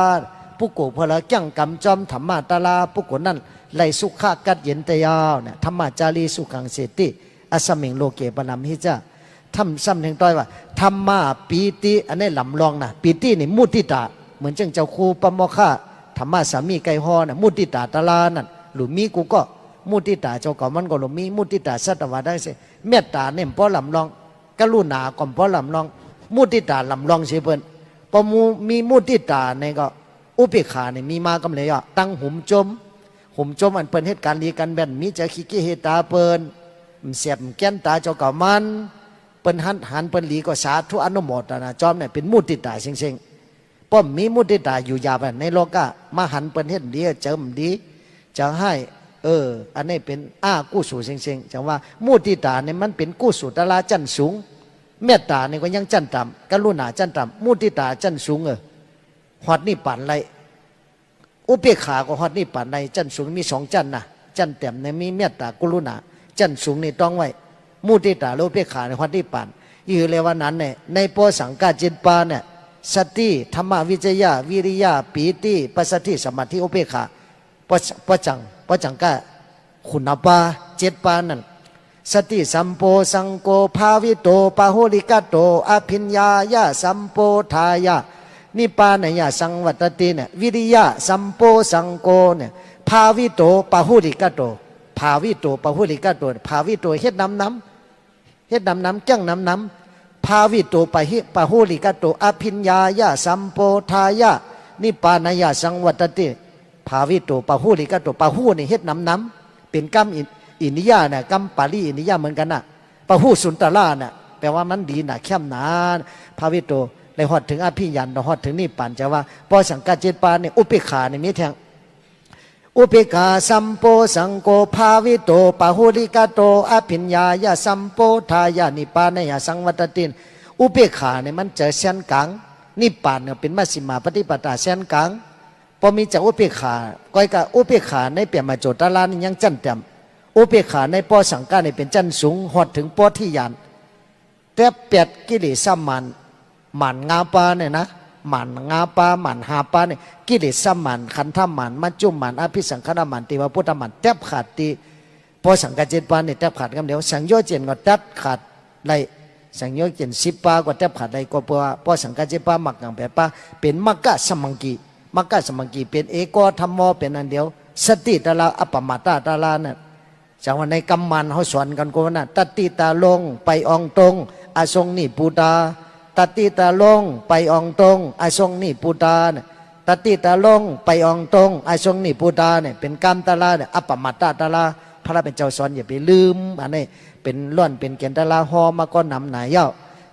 ผู้กูพละจังกำจอมธรรมะตาลาผู้กูนั่นไล่สุขะกัดเย็นแต่ยาวเนี่ยธรรมะจารีสุขังเสติอสมิงโลเกปาลัมหิจาทำซ้ำแห่งต้อยว่าธรรมะปีติอันนี้ลำลองนะปีตินี่มุติตาเหมือนเจ้าครูปโมฆะธรรมะสามีไก่ฮอน่ะมุติตาตาลานั่นหรือมีกูก็มุติตาเจ้าเก่ามันก็หลมีมุติตาสัตวะได้เสเมตตาเนี่ยพอลำลองกรุณาก็พอลำลองมุติตาลำลองเสียเปิ้นพอมีมุติตาเนี่ยก็อุเบกขาเนี่ยมีมากำเลยตั้งหุมจมอันเปิ้นเหตุการณ์ดีกันแบนมีจะขี้เฮตาเปิ้นเสียบแก้นตาเจ้าเก่ามันเปิ้นหันเปิ้นหลีก็สาธุอนุโมทนาจอมเนี่ยเป็นมุติตาเซ็งๆ ป้อมมีมุติตาอยู่ยาไปในโลกะมาหันเปิ้นเฮ็ดดีเจิมดีจะให้อันนี้เป็นกู้สู่เซ็งๆจังว่ามุติตาเนี่ยมันเป็นกู้สู่ตะลาจันสูงเมตตาเนี่ยก็ยังจันต่ำกรุณาจันต่ำมุติตาจันสูงฮอดนี่ปั่นไรอุเบกขาก็ฮอดนี่ปั่นไรจันสูงมีสองจันนะจันเต็มเนี่ยมีเมตตากรุณาจันสูงนี่ต้องไว้มุติตาและอุเบกขาในฮอดนี่ปั่นอยู่เลยว่านั้นเนี่ยในปอสังกาจิตปาเนี่ยสติธรรมวิจยะวิริยะปีติปัสสติสมาธิอุเบกขาปะจังก็คุณปาเจ็ดปานั่นสติสัมโพสังโกภาวิโตปะโหลิกาโตอภิญญายะสัมโพทายะนิปานายะสังวัตติเนี่ยวิริยะสัมโพสังโกเนี่ยภาวิโตปะโหลิกาโตภาวิโตปะโหลิกาโตภาวิโตเฮ็ดน้ำเฮ็ดน้ำจังน้ำภาวิโตปะโหลิกาโตอภิญญายะสัมโพทายะนิปานายะสังวัตติภาวิโตปะโหลิกาโตปะโหนี่เฮ็ดน้ำเป็นกรรมอินิยาเนี่ยกรรมปาลีอินิยาเหมือนกันนะปะหูสุนตราเนี่ยแปลว่ามันดีนะเข้มหนาภาวิโตเลยหอดถึงอภิญญาหอดถึงนี่ปันจะว่าพอสังกัดเจตปาเนี่ยอุเบกขาเนี่ยมีแทงอุเบกขาสัมโพสังโกภาวิโตปะหูลิกาโตอภิญญายะสัมโพทายะนิปานายะสังวัตตินอุเบกขาเนี่ยมันเจอเส้นกลางนิปานเนี่ยเป็นมัชฌิมาปฏิปทาเส้นกลางพอมีจากอุเบกขาก้อยกับอุเบกขาในเปลี่ยนมาโจตลานี่ยังจันเต็มอุเบกขาในปอสังกาเนี่ยเป็นจันสูงหอดถึงปอที่ยานแต่เปียดกิเลสมันหมันงาปาเนี่ยนะหมันงาปาหมันหาปาเนี่ยกิเลสมันขันธมันมัจจุมันอภิสังขารมันติวพุทธมันแทบขาดตีปอสังกาเจ็ดปาเนี่ยแทบขาดกันเดียวสังโยชน์เจนก็แทบขาดไรสังโยชน์เจน10 ปาก็แทบขาดไรก็เพราะว่าปอสังกาเจ็ดปามักอย่างแบบปาเป็นมักกะสมังกีมักกะสมังกีเป็นเอกธรรมโมเป็นอันเดียวสติตาลาอัปปมาตาตาลาเนี่ยจากวันในกำมันเขาสอนกันก็ว่านะตัติตาลงไปองตรงอาทรงนี่ปูตาตัติตาลงไปองตรงอาทรงนี่ปูตาเนี่ยตัติตาลงไปองตรงอาทรงนี่ปูตาเนี่ยเป็นกรรมตาลาเนี่ยอัปปมาตาตาลาพระเป็นเจ้าสอนอย่าไปลืมอันนี้เป็นล้วนเป็นเกณฑ์ตาลาหอมาก็นำหนายเย้า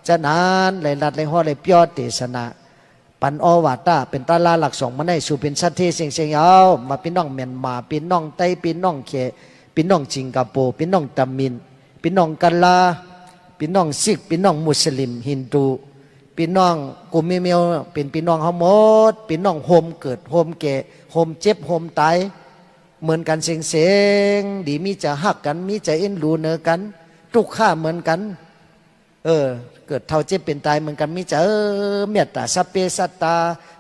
จะนานเลยรัดเลยหอเลยเปียวเตสนาปันอวาตาเป็นตาลาหลักสองมาในสู่เป็นสัตเทเสียงเอามาพี่น้องเมียนมาพี่น้องไต้พี่น้องเขพี่น้องสิงคโปร์พี่น้องตามินพี่น้องกะลาพี่น้องซิกพี่น้องมุสลิมฮินดูพี่น้องกุมิเมียวเป็นพี่น้องเฮาหมดพี่น้องโฮมเกิดโฮมแก่โฮมเจ็บโฮมตายเหมือนกันเสียงดีมีจะหักกันมีจะเอ็นดูเนอกันทุกข้าเหมือนกันเกิดเท่าเจ็บเป็นตายเหมือนกันมิจะเมตตาสัพเพสัตตา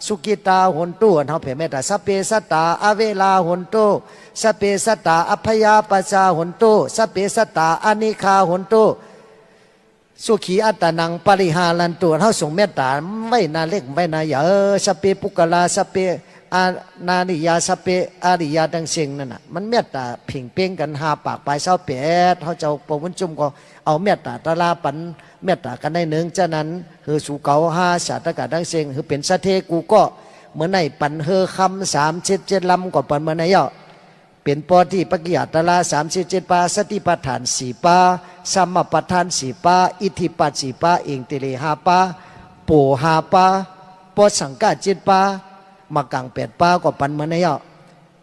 สุกิตาหนตุเฮาเผยเมตตาสัพเพสัตตาอเวลาหนตุสัพเพสัตตาอภยาปัสสาหนตุสัพเพสัตตาอนิคาหนตุสุขีอัตตนังปริหารันตุเฮาส่งเมตตาไว้นาเล็กไว้นาใหญ่สัพเพปุกลาสัพเพอานานิยาสัพเพอาริยาดังเสียงนั่นน่ะมันเมตตาเพ่งเป้งกันหาปากปลายเศร้าแปดเฮาเจ้าปวุ้นจุ่มก็เอาเมตตาตะลาปันเมตตากันได้หนึ่งฉะนั้นคือสู่เก่าห้าสาตกะดังเสียงคือเป็นสะเทกูก็เหมือนในปันเฮอคำ37 ลำก็ปันเหมือนในย่อเป็นปอที่ปกิยาตะลา37 ปาสติปัฏฐาน4 ปาสัมมาปัฏฐาน4 ปาอิทธิปัฏ4 ปาอิงติเล5 ปาโป5 ปาปอสังกา7 ปามากัง8 ปาก็ปันเหมือนในย่อ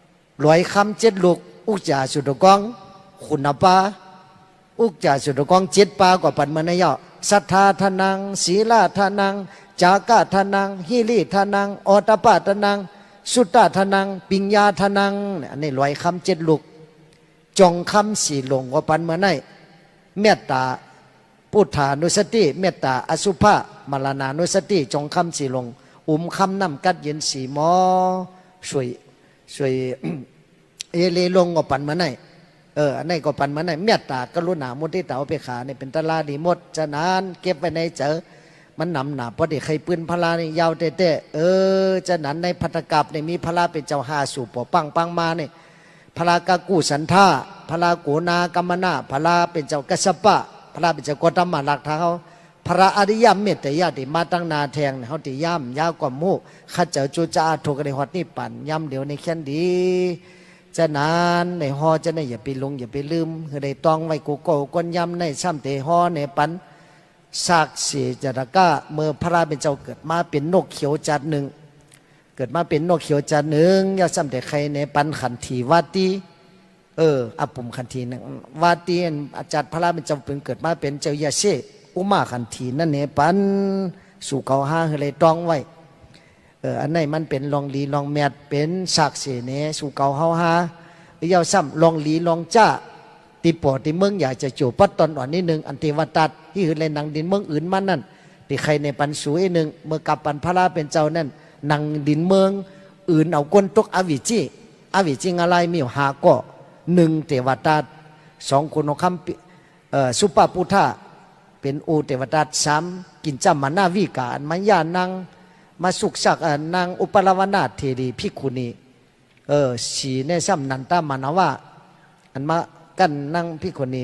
100 คำ7 ลูกอุจจาสุดกองคุณปาอุกจาสุดกอง7 ปาก็ปันเหมือนในย่อศรัทธาทนังศีลาทนังจากะทนังหิริทนังอตปะทนังสุตตะทนังปิญญาทนังอันนี้100 คำ7 ลูกจงคำ4 หลงก็ปันเหมือนในเมตตาพุทธานุสติเมตตาอสุภะมรณานุสติจงคำ4 หลงคำน้ำกัดเย็น4 หมอช่วยเอเลลงก็ปันเหมือนในอันนี้ก็ปันเหมือนในเมตตากรุณามุทิตาอุเบกขาเนี่ยเป็นตลาดีหมดฉะนั้นเก็บไว้ในเจอมันนำหนาพอดีใครปืนพลานี่ยาวเตะฉะนั้นในพัทกับเนี่ยมีพลาเป็นเจ้าหาสู่ปอปังมาเนี่ยพลากากูสันท่าพลาโกนากรรมนาพลาเป็นเจ้ากัสปะพลาเป็นเจ้ากตมะหลักทางเขาพระอริยเมตตยาติมาตั้งนาแทงเขาติย่ำยาวกว่ามูข้าเจ้าจูจ่าถูกกันในหอดนี่ปั่นย่ำเดี๋ยวในแค่นดีจะนานในหอจะในอย่าไปลงอย่าไปลืมคือในตองไว้กูโก้ก้นย่ำในซ้ำเตหอในปันซากเสียจตะก้าเมื่อพระเป็นเจ้าเกิดมาเป็นนกเขียวจัดหนึ่ง เกิดมาเป็นนกเขียวจะหนึ่งยาซ้ำแต่ใครในปันขันทีวาตีอาปุ่มขันทีนะวาตีอาจารย์พระราเป็นเจ้าเป็นเกิดมาเป็นเจ้ายาเชอุมาขันทีนั่นเนี่ยปันสู่เขาห้าเลยตองไว้อันไหนมันเป็นลองลีลองแมดเป็นฉากเสเนสู่เกาเฮาฮาเยาซ้ำลองลีลองจ้าตีปอตีเมืองอยากจะจูปัดตอนอ่อนนิดนึงอันเทวตัดที่อื่นเลยนางดินเมืองอื่นมันนั่นตีใครในปันสูยหนึ่งเมื่อกับปันพระราเป็นเจ้านั่นนางดินเมืองอื่นเอาก้นตกอวิจิอะไรมีอยู่หาก็หนึ่งเทวตัดสองคนคำสุปาพุทธะเป็นโอเทวตัดสามกินจำมานาวิกาอันมันยานางมาสุกสักนางอุปลาวนาเทรีพิคุณีสีในซ้ำนันตามานาวะอันมากันนางพิคุณี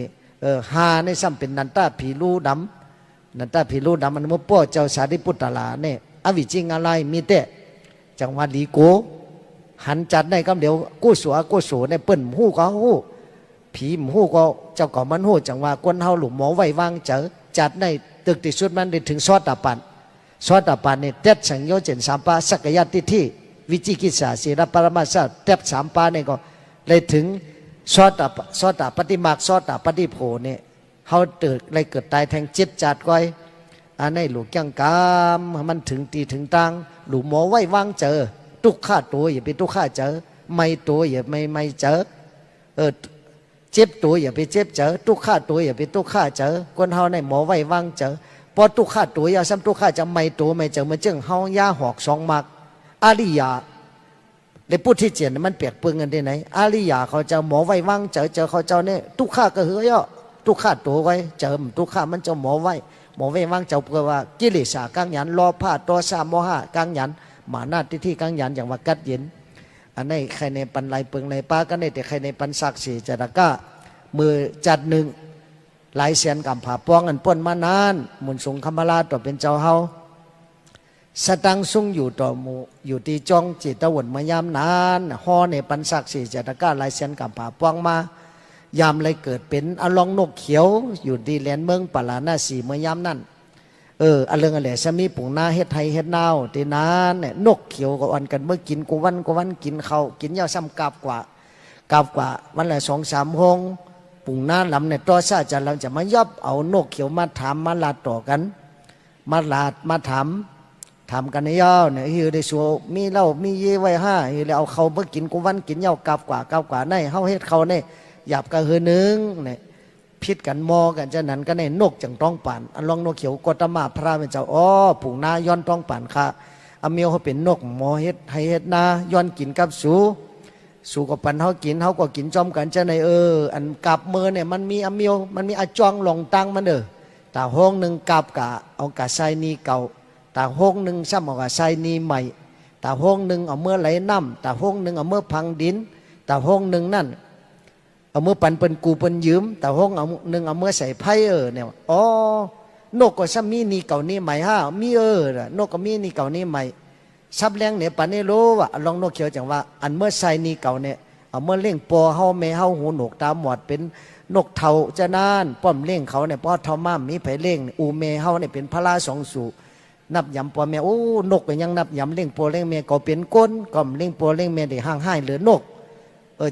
หาในซ้ำเป็นนันตาผีลูดำนันตาผีลูดำมันมุป้อเจ้าสารีปุตตลาเนี่ยอวิจิงอะไรมีแต่จังหวัดลีโกหันจัดในคำเดียวกู้สัวในเปิ้นหู้ก็หู้ผีหู้ก็เจ้าก่อมันหู้จังว่าก้นเฮาหลุมหมอไว้วางเจอจัดในตึกติสุดมันได้ถึงซอดตาปันสวดปานเนี่ยเต็ดสังโยชน์สามปาสักยะติที่วิจิกิจสาศีลปรมาสาเต็ดสามปาเนี่ยก็เลยถึงสวดปฏิมากสวดปฏิโภเนี่ยเขาเกิดตายแทงจิตจัดก้อยอันนี้หลูกยังกามมันถึงตีถึงตังหลูหมอไว้วางเจอทุกข้าตัวอย่าไปทุกข้าเจอไม่ตัวอย่าไม่เจอเจ็บตัวอย่าไปเจ็บเจอทุกข้าตัวอย่าไปทุกข้าเจอคนเฮาในหมอไว้วางเจอพอตุกข้าตัวยาซ้ำตุกข้าจะไม่ตัวไม่เจอมันจึงเฮายาหอกสองมักอาริยาในพูดที่เจียนมันเปียกเปื้อนกันที่ไหนอาริยาเขาจะหมอไว้ว่างเจอเขาเจ้าเนี่ยตุกข้าก็เหือย่อตุกข้าตัวไว้เจอตุกข้ามันจะหมอไว้ว่างเจ้าเพื่อว่ากิเลสกังยันรอผ้าตัวสามโมหะกังยันหมานาที่กังยันอย่างว่ากัดเย็นอันนี้ใครในปันไหลเปิงในป้าก็ในแต่ใครในปันศักดิ์ศรีจะตะก้ามือจัดหนึ่งหลายแสนกำผาป้องอันป้นมานานมุนสงคำราต่อเป็นเจ้าเฮาสตังซุ่งอยู่ต่อหมู่อยู่ที่จองจิตตะวันมายามนานฮอในปันศักดิ์ศรีจะตะก้าหลายแสนกำผาป้องมายามเลยเกิดเป็นอลองนกเขียวอยู่ที่แหลนเมืองปาลานาสีเมื่อยามนั่นอเรื่องอะไรสมีปุ่งนาเฮ็ดไทยเฮ็ดนาวตีนานเนี่ยนกเขียวกับอันกันเมื่อกินกูวันกินเขากินยาวซ้ำกาบกว่าวันละ2-3 หงปุ่งหน้าลำเนี่ยต่อซาจะเราจะมายับเอานกเขียวมาถามมาลาดต่อกันมาถามกันในยาวเนี่ยฮิวได้ชัวมีเหล้ามีเย่ไว้ห้าฮิวเลยเอาเขาเมื่อกินกูวันกินยาวกาบกว่าในเฮาเฮ็ดเขาเนี่ยหยาบกระหือนึงเนี่ยพิษกันมอกันจะนั้นก็ในนกจังต้องป่านอันลองนกเขียวกตมาพระเป็นเจ้าปุ่งหน้าย้อนต้องป่านค่ะอเมียวเขาเป็นนกหมอเฮ็ดให้เฮ็ดนาย้อนกินกับสู่กับปันเขาก็กินจอมกันจะในอันกับมือเนี่ยมันมีอเมียวมันมีอาจองหลงตังมันแต่ห้องหนึ่งกับกะเอากะไซนีเก่าแต่ห้องหนึ่งซ้ำเอากะไซนีใหม่แต่ห้องหนึ่งเอาเมื่อไหลน้ำแต่ห้องหนึ่งเอาเมื่อพังดินแต่ห้องหนึ่งนั่นเอาเมื่อปันเป็นกูเป็นยืมแต่ห้องเอาหนึ่งเอาเมื่อใส่ไพ่เนี่ยนกก็ซ้ำมีนีเก่านี่ใหม่ฮะมีนกก็มีนีเก่านี่ใหม่ซับแรงเนี่ยปันนี่รู้ว่าลองนกเขียวจังว่าอันเมื่อไซนีเก่าเนี่ยเอาเมื่อเล่งปอเฮาแม่เฮาหูหนกตาหมอดเป็นนกเทาจะนานป้อมเล่งเขาเนี่ยป้อเทาม่ามมีไผเล่งอูเมเฮาเนี่ยเป็นพระราสองสู่นับยำปอแม่นกก็ยังนับยำเล่งปอเล่งเมก็เป็นก้นก็เล่งปอเล่งเมได้ห่างให้เหลือนก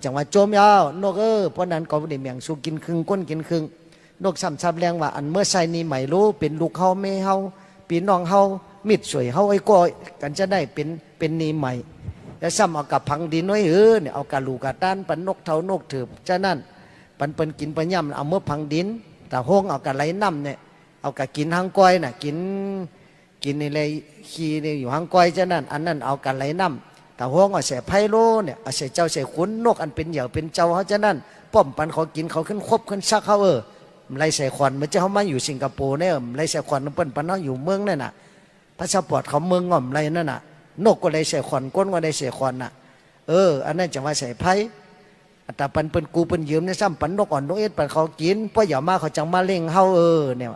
จังว่าโจมยาวนกเพราะนั้นก็ได้เมียงสู่กินครึ่งก้นกินครึ่งนกซ้ำซับแรงว่าอันเมื่อไซนีใหม่รู้เป็นลูกเฮาแม่เฮาปีน้องเฮามิดสวยเฮาไอ้ก้อยกันจะได้เป็นนีใหม่แล้วซ้ำเอากับพังดินไว้เนี่ยเอากะลูกะต้านปันนกเทานกถือฉะนั้นปันกินปันย่ำเอาเมื่อพังดินแต่ห้องเอากะไหลน้ำเนี่ยเอากะกินหางก้อยน่ะกินอะไรขี้เนี่ยอยู่หางก้อยฉะนั้นอันนั้นเอากะไหลน้ำแต่ห้องเอาเสียไพโลเนี่ยเอาเสียเจ้าเสียขุนนกอันเป็นเหยี่ยวเป็นเจ้าเขาฉะนั้นป้อมปันเขากินเขาขึ้นคบขึ้นซักเขาไรใส่ขวัญมันจะเขามาอยู่สิงคโปร์เนี่ยไรใส่ขวัญเปิ้นปันเขาอยู่เมืองนั่นน่ะพาสปอร์ตเขาเมืองง่อมไรนั่นน่ะนกก็เลยใส่ขวัญก้นก็เลยใส่ขวัญน่ะอันนั้นจะว่าใส่ไพ่แต่ปันเป็นกูเป็นยืมเนี่ยซ้ำปันนกอ่อนนกเอ็ดปันเขากินเพราะอย่ามาเขาจังมาเล่งเฮาเนี่ย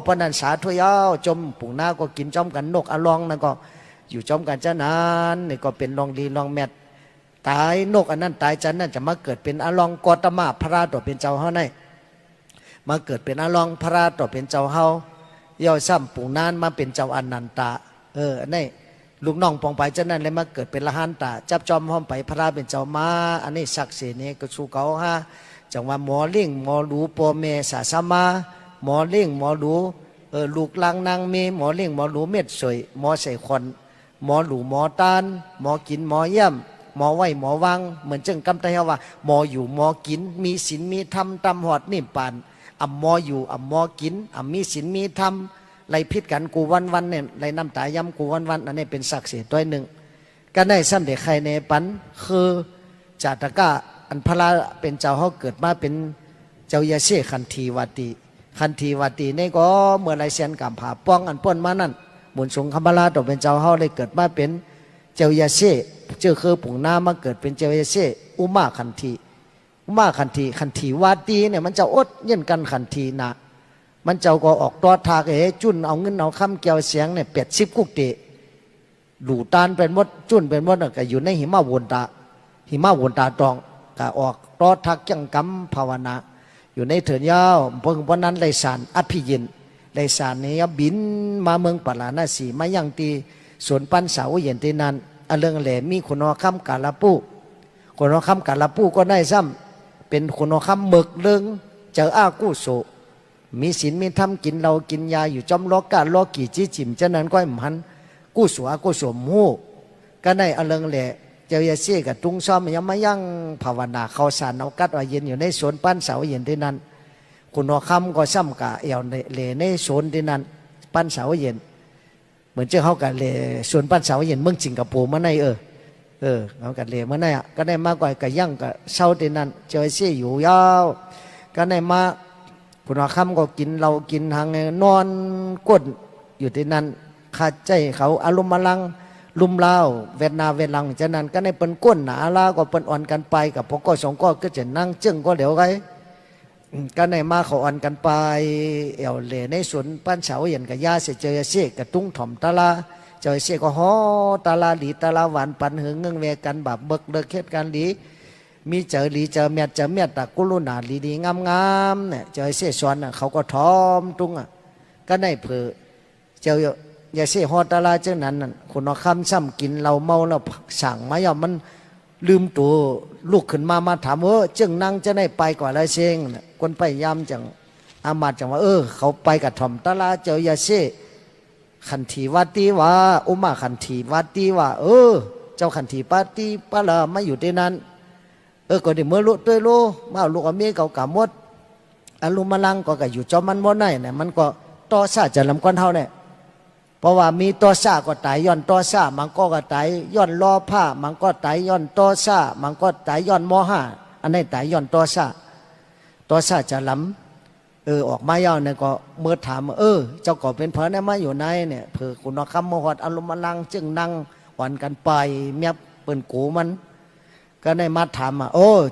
ปนันสาธุยาวจมปุ่งหน้าก็กินจอมกันนกอลองนั่นก็อยู่จอมกันจะนานนี่ก็เป็นลองดีลองแมทตายนกอันนั้นตายจันนั่นจะมาเกิดเป็นอลองกตมาพระราต่อเป็นเจ้าเฮาในมาเกิดเป็นอลองพระราต่อเป็นเจ้าเฮาย่อซ้ำปุ่งนานมาเป็นเจ้าอนันตะอันนี้ ลูกน้องปองไปเจ้านั้นเลยมาเกิดเป็นละหันตาจับจอมห้อมไปพระราเป็นเจ้ามาอันนี้ศักดิ์ศรีนี่ก็ชูเขาฮะจังว่าหมอเลี้ยงหมอหลูปอเมสาสมาหมอเลี้ยงหมอหลูลูกลังนางเมหมอเลี้ยงหมอหลูเม็ดสวยหมอใส่คอนหมอหลูหมอตานหมอกินหมอเยี่ยมหมอไหวหมอวังเหมือนจึงกำไตเฮาว่าหมออยู่หมอกินมีศีลมีธรรมตำหอดนิ่มปานอ่ำหมออยู่อ่ำหมอกินอ่ำมีศีลมีธรรมไรพิษกันกูวันเนี่ยไรน้ำตายำกูวันอันนี้เป็นศักดิ์ศรีตัวหนึ่งก็ได้ซ้ำเด็กใครในปันคือจาตกะอันพระเป็นเจ้าเขาเกิดมาเป็นเจ้ายาเชคันธีวาตีคันธีวาตีนี่ก็เมื่อไรเสียนกำผาป้องอันป้นมานั่นบุญสงฆ์คำพลาตกเป็นเจ้าเขาเลยเกิดมาเป็นเจ้ายาเชเจ้าคือปุ่งน้ามาเกิดเป็นเจ้ายาเชอุมาคันธีอุมาคันธีวาตีเนี่ยมันจะอดเย็นกันคันธีนะมันเจ้าก็ออกตัวทากจุนเอาเงินเอาคำเกี่ยวเสียงเนี่ย80กุกเตะหลู่ตานเป็นมดจุนเป็นมดก็อยู่ในหิมะวนตาตองก็ออกตัวทักจังกำภาวนาอยู่ในเถินยาวเพิ่งวันนั้นไรสารอภิยินไรสารนี้บินมาเมืองปลานาสีมายังตีสวนปันเสาเย็นที่นั้นอเรื่องแหลมีคุณคำกาลาปูคุณคำกาลาปูก็ได้ซ้ำเป็นคุณคำเมึกเลิงเจออากู้โสมีศีลมีธรรมกินเรากินยาอยู่จอมล้อกาล้อกี่จี้จิ๋มเจ้านั้นก็หันกู้สัวกู้สมหูก็ได้อเรื่องแหลเจ้ายาเสียกับตุงซ้อมยังไม่ยั่งภาวนาเขาสารเอากัดว่าเย็นอยู่ในสวนปั้นเสาเย็นที่นั้นคุณคำก็ซ้ำกะเอวเลในสวนที่นั้นปั้นเสาเย็นเหมือนเจ้าเขากับเลสวนปั้นเสาเย็นเมืองสิงคโปร์มาในเขากับเลมาในก็ได้มากกว่ากับยั่งกับเสาที่นั้นเจ้ายาเสียอยู่ยาวก็ได้มาคุณคำก็กินเรากินทางนอนก้นอยู่ที่นั้นขาดใจเขาอารมณ์มาลังลุมเล่าเวทนาเวลังฉะนั้นก็ในเปิ้นก้นหนาลาก็เปิ้นอ่อนกันไปกับพวกก็สองก็จะนั่งจึงก็เดี๋ยวไงก็ในมาเขาอ่อนกันไปเอวเหล่ในสวนปั้นเสาเย็นกับยาเสียเจอเสียกับตุ้งถ่อมตาลาเจอเสียก็ฮอตาลาหลีตาลาหวานปันหึงเงืองเวกันแบบเบิกเลิกเคสกันหลีมีเจอหลีเจอเมียตะกุลุนาหลีดีงามเนี่ยเจอเสียสวนเขาก็ทอมตุ้งก็ในเผือเจออย่าเสียฮอตาลาเจ้านั้นคนเอาคำซ้ำกินเราเมาแล้วสั่งมาอย่ามันลืมตัวลูกขึ้นมาถามจึงนั่งจะได้ไปกว่าไรเชงคนไปยามจังอามาจังว่าเขาไปกับถมตาลาเจ้าอย่าเสียขันธีวัตีว่าอุมาขันธีวัตีว่าเจ้าขันธีปาตีปาละไม่อยู่ที่นั้นก็เดี๋ยวเมื่อลุตัวลุมาลูกอเมียเก่ากำมดอารมณ์มาลังก็อยู่จอมันมดไหนเนี่ยมันก็ต่อซาจะลำก้อนเท่าเนี่ยเพราะว่ามีตัวซาก็ตายย้อนตัวซามันก็ตายย้อนล้อผ้ามันก็ตายย้อนตัวซามันก็ตายย้อนมห้าอันนี้ตายย้อนตัวซาจะล้ำออกมาเย้าเนี่ยก็เมื่อถามเจ้าก็เป็นเพราะเนี่ยมาอยู่ในเนี่ยเผื่อคุณคำมหอดอารมณ์มาลังจึงนั่งหวันกันไปเมียเปิ่นกูมันก็ได้มาถาม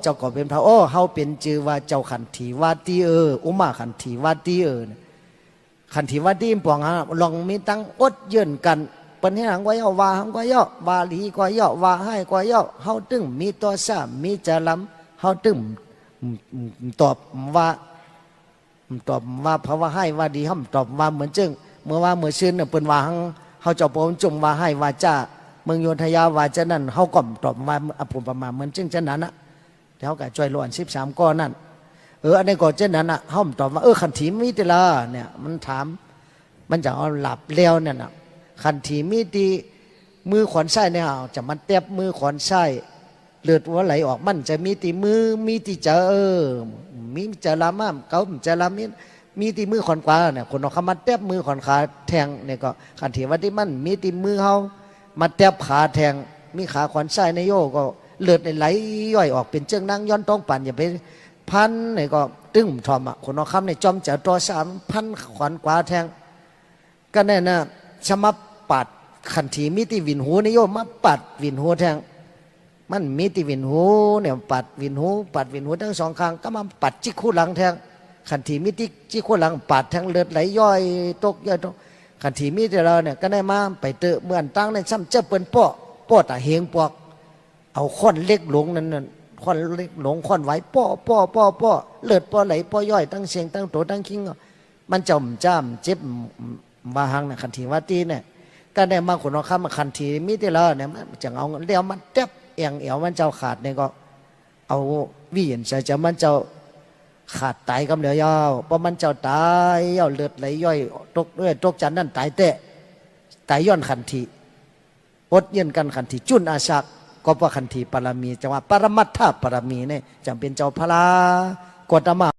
เจ้าก็เป็นพระเฮาเป็นจือว่าเจ้าขันธีวาตีอุมาขันธีวาตีขันธีวาตีปองลองมีตั้งอดเยื่นกันเป็นให้หลังก็ย่อว่าหังก็ย่อว่าหลีก็ย่อว่าให้ก็ย่อเฮาตึงมีตัวซามีจะล้ำเฮาตึงตอบว่าเพราะว่าให้ว่าดีห้ามตอบว่าเหมือนจึงเมื่อว่าเมื่อชื่นเปิ้นว่าหังเฮาเจ้าปมจุ่มว่าให้ว่าจ้าเมืองโยธยาว่าจะนั่นเฮาก่อมตอบว่าผมประมาณเหมือนจึงจะนั้นนะแล้วก็จ่อยล้วน13ก้อนนั่นอันนี้ก็เช่นนั้นเฮาตอบว่าขันธีมีติลาเนี่ยมันถามมันจะเอาหลับเลี้ยวเนี่ยนะขันธีมีตีมือขอนไส้เนี่ยจะมันเต็บมือขอนไส้เลือดว่าไหลออกมันจะมีตีมือมีตีจะมีจะลาม่ามเขาจะลามีตีมือขอนขวาเนี่ยคนเอาคำมันเต็บมือขอนขาแทงเนี่ยก็ขันธีว่าที่มันมีตีมือเฮามาเต็บขาแทงมีขาขอนไส้ในโยก็เลือดไหลย่อยออกเป็นเจื้องนั่งย้อนต้องปั่นอย่าไปพันเนี่ยก็ตึ้งทอมคนเอาคำในจอมเจ้าตัว3,000ขอนขวาแทงก็แน่นะชมาปัดขันธีมิติวินหูนิยมมาปัดวินหูแทงมันมิติวินหูเนี่ยปัดวินหูทั้ง2ข้างก็มาปัดจิกคู่หลังแทงขันธีมิติจิกคู่หลังปัดแทงเลือดไหลย่อยตกขันธีมิติเราเนี่ยก็ได้มาไปเตะเหมือนตั้งในซ้ำเจ้าเปิ้นป้อตาเฮงปอกเอาค้อนเล็กหลงนั่นค้อนเล็กหลงค้อนไหวป้อเลือดป้อไหลป้อย่อยตั้งเสียงตั้งโตตั้งคิงมันจมจ้ามเจ็บว่าหังนะขันธีวาตีเนี่ย ก็ได้มาคนเอาข้ามมาคันทีมิได้แล้วเนี่ยมันจะเอาเลี้ยวมันเจ็บเอียงเอวมันเจ้าขาดเนี่ยก็เอาวิ่งใส่จะมันเจ้าขาดตายกำเหลียวยาวเพราะมันเจ้าตายเอาเลือดไหลย่อยตกด้วยตกจันนั่นตายเตะตายย้อนคันทีอดเย็นกันคันทีจุนอาชักก็เพราะคันทีปรมีจังหวะปรมัตถปรมีเนี่ยจำเป็นเจ้าพลากดมา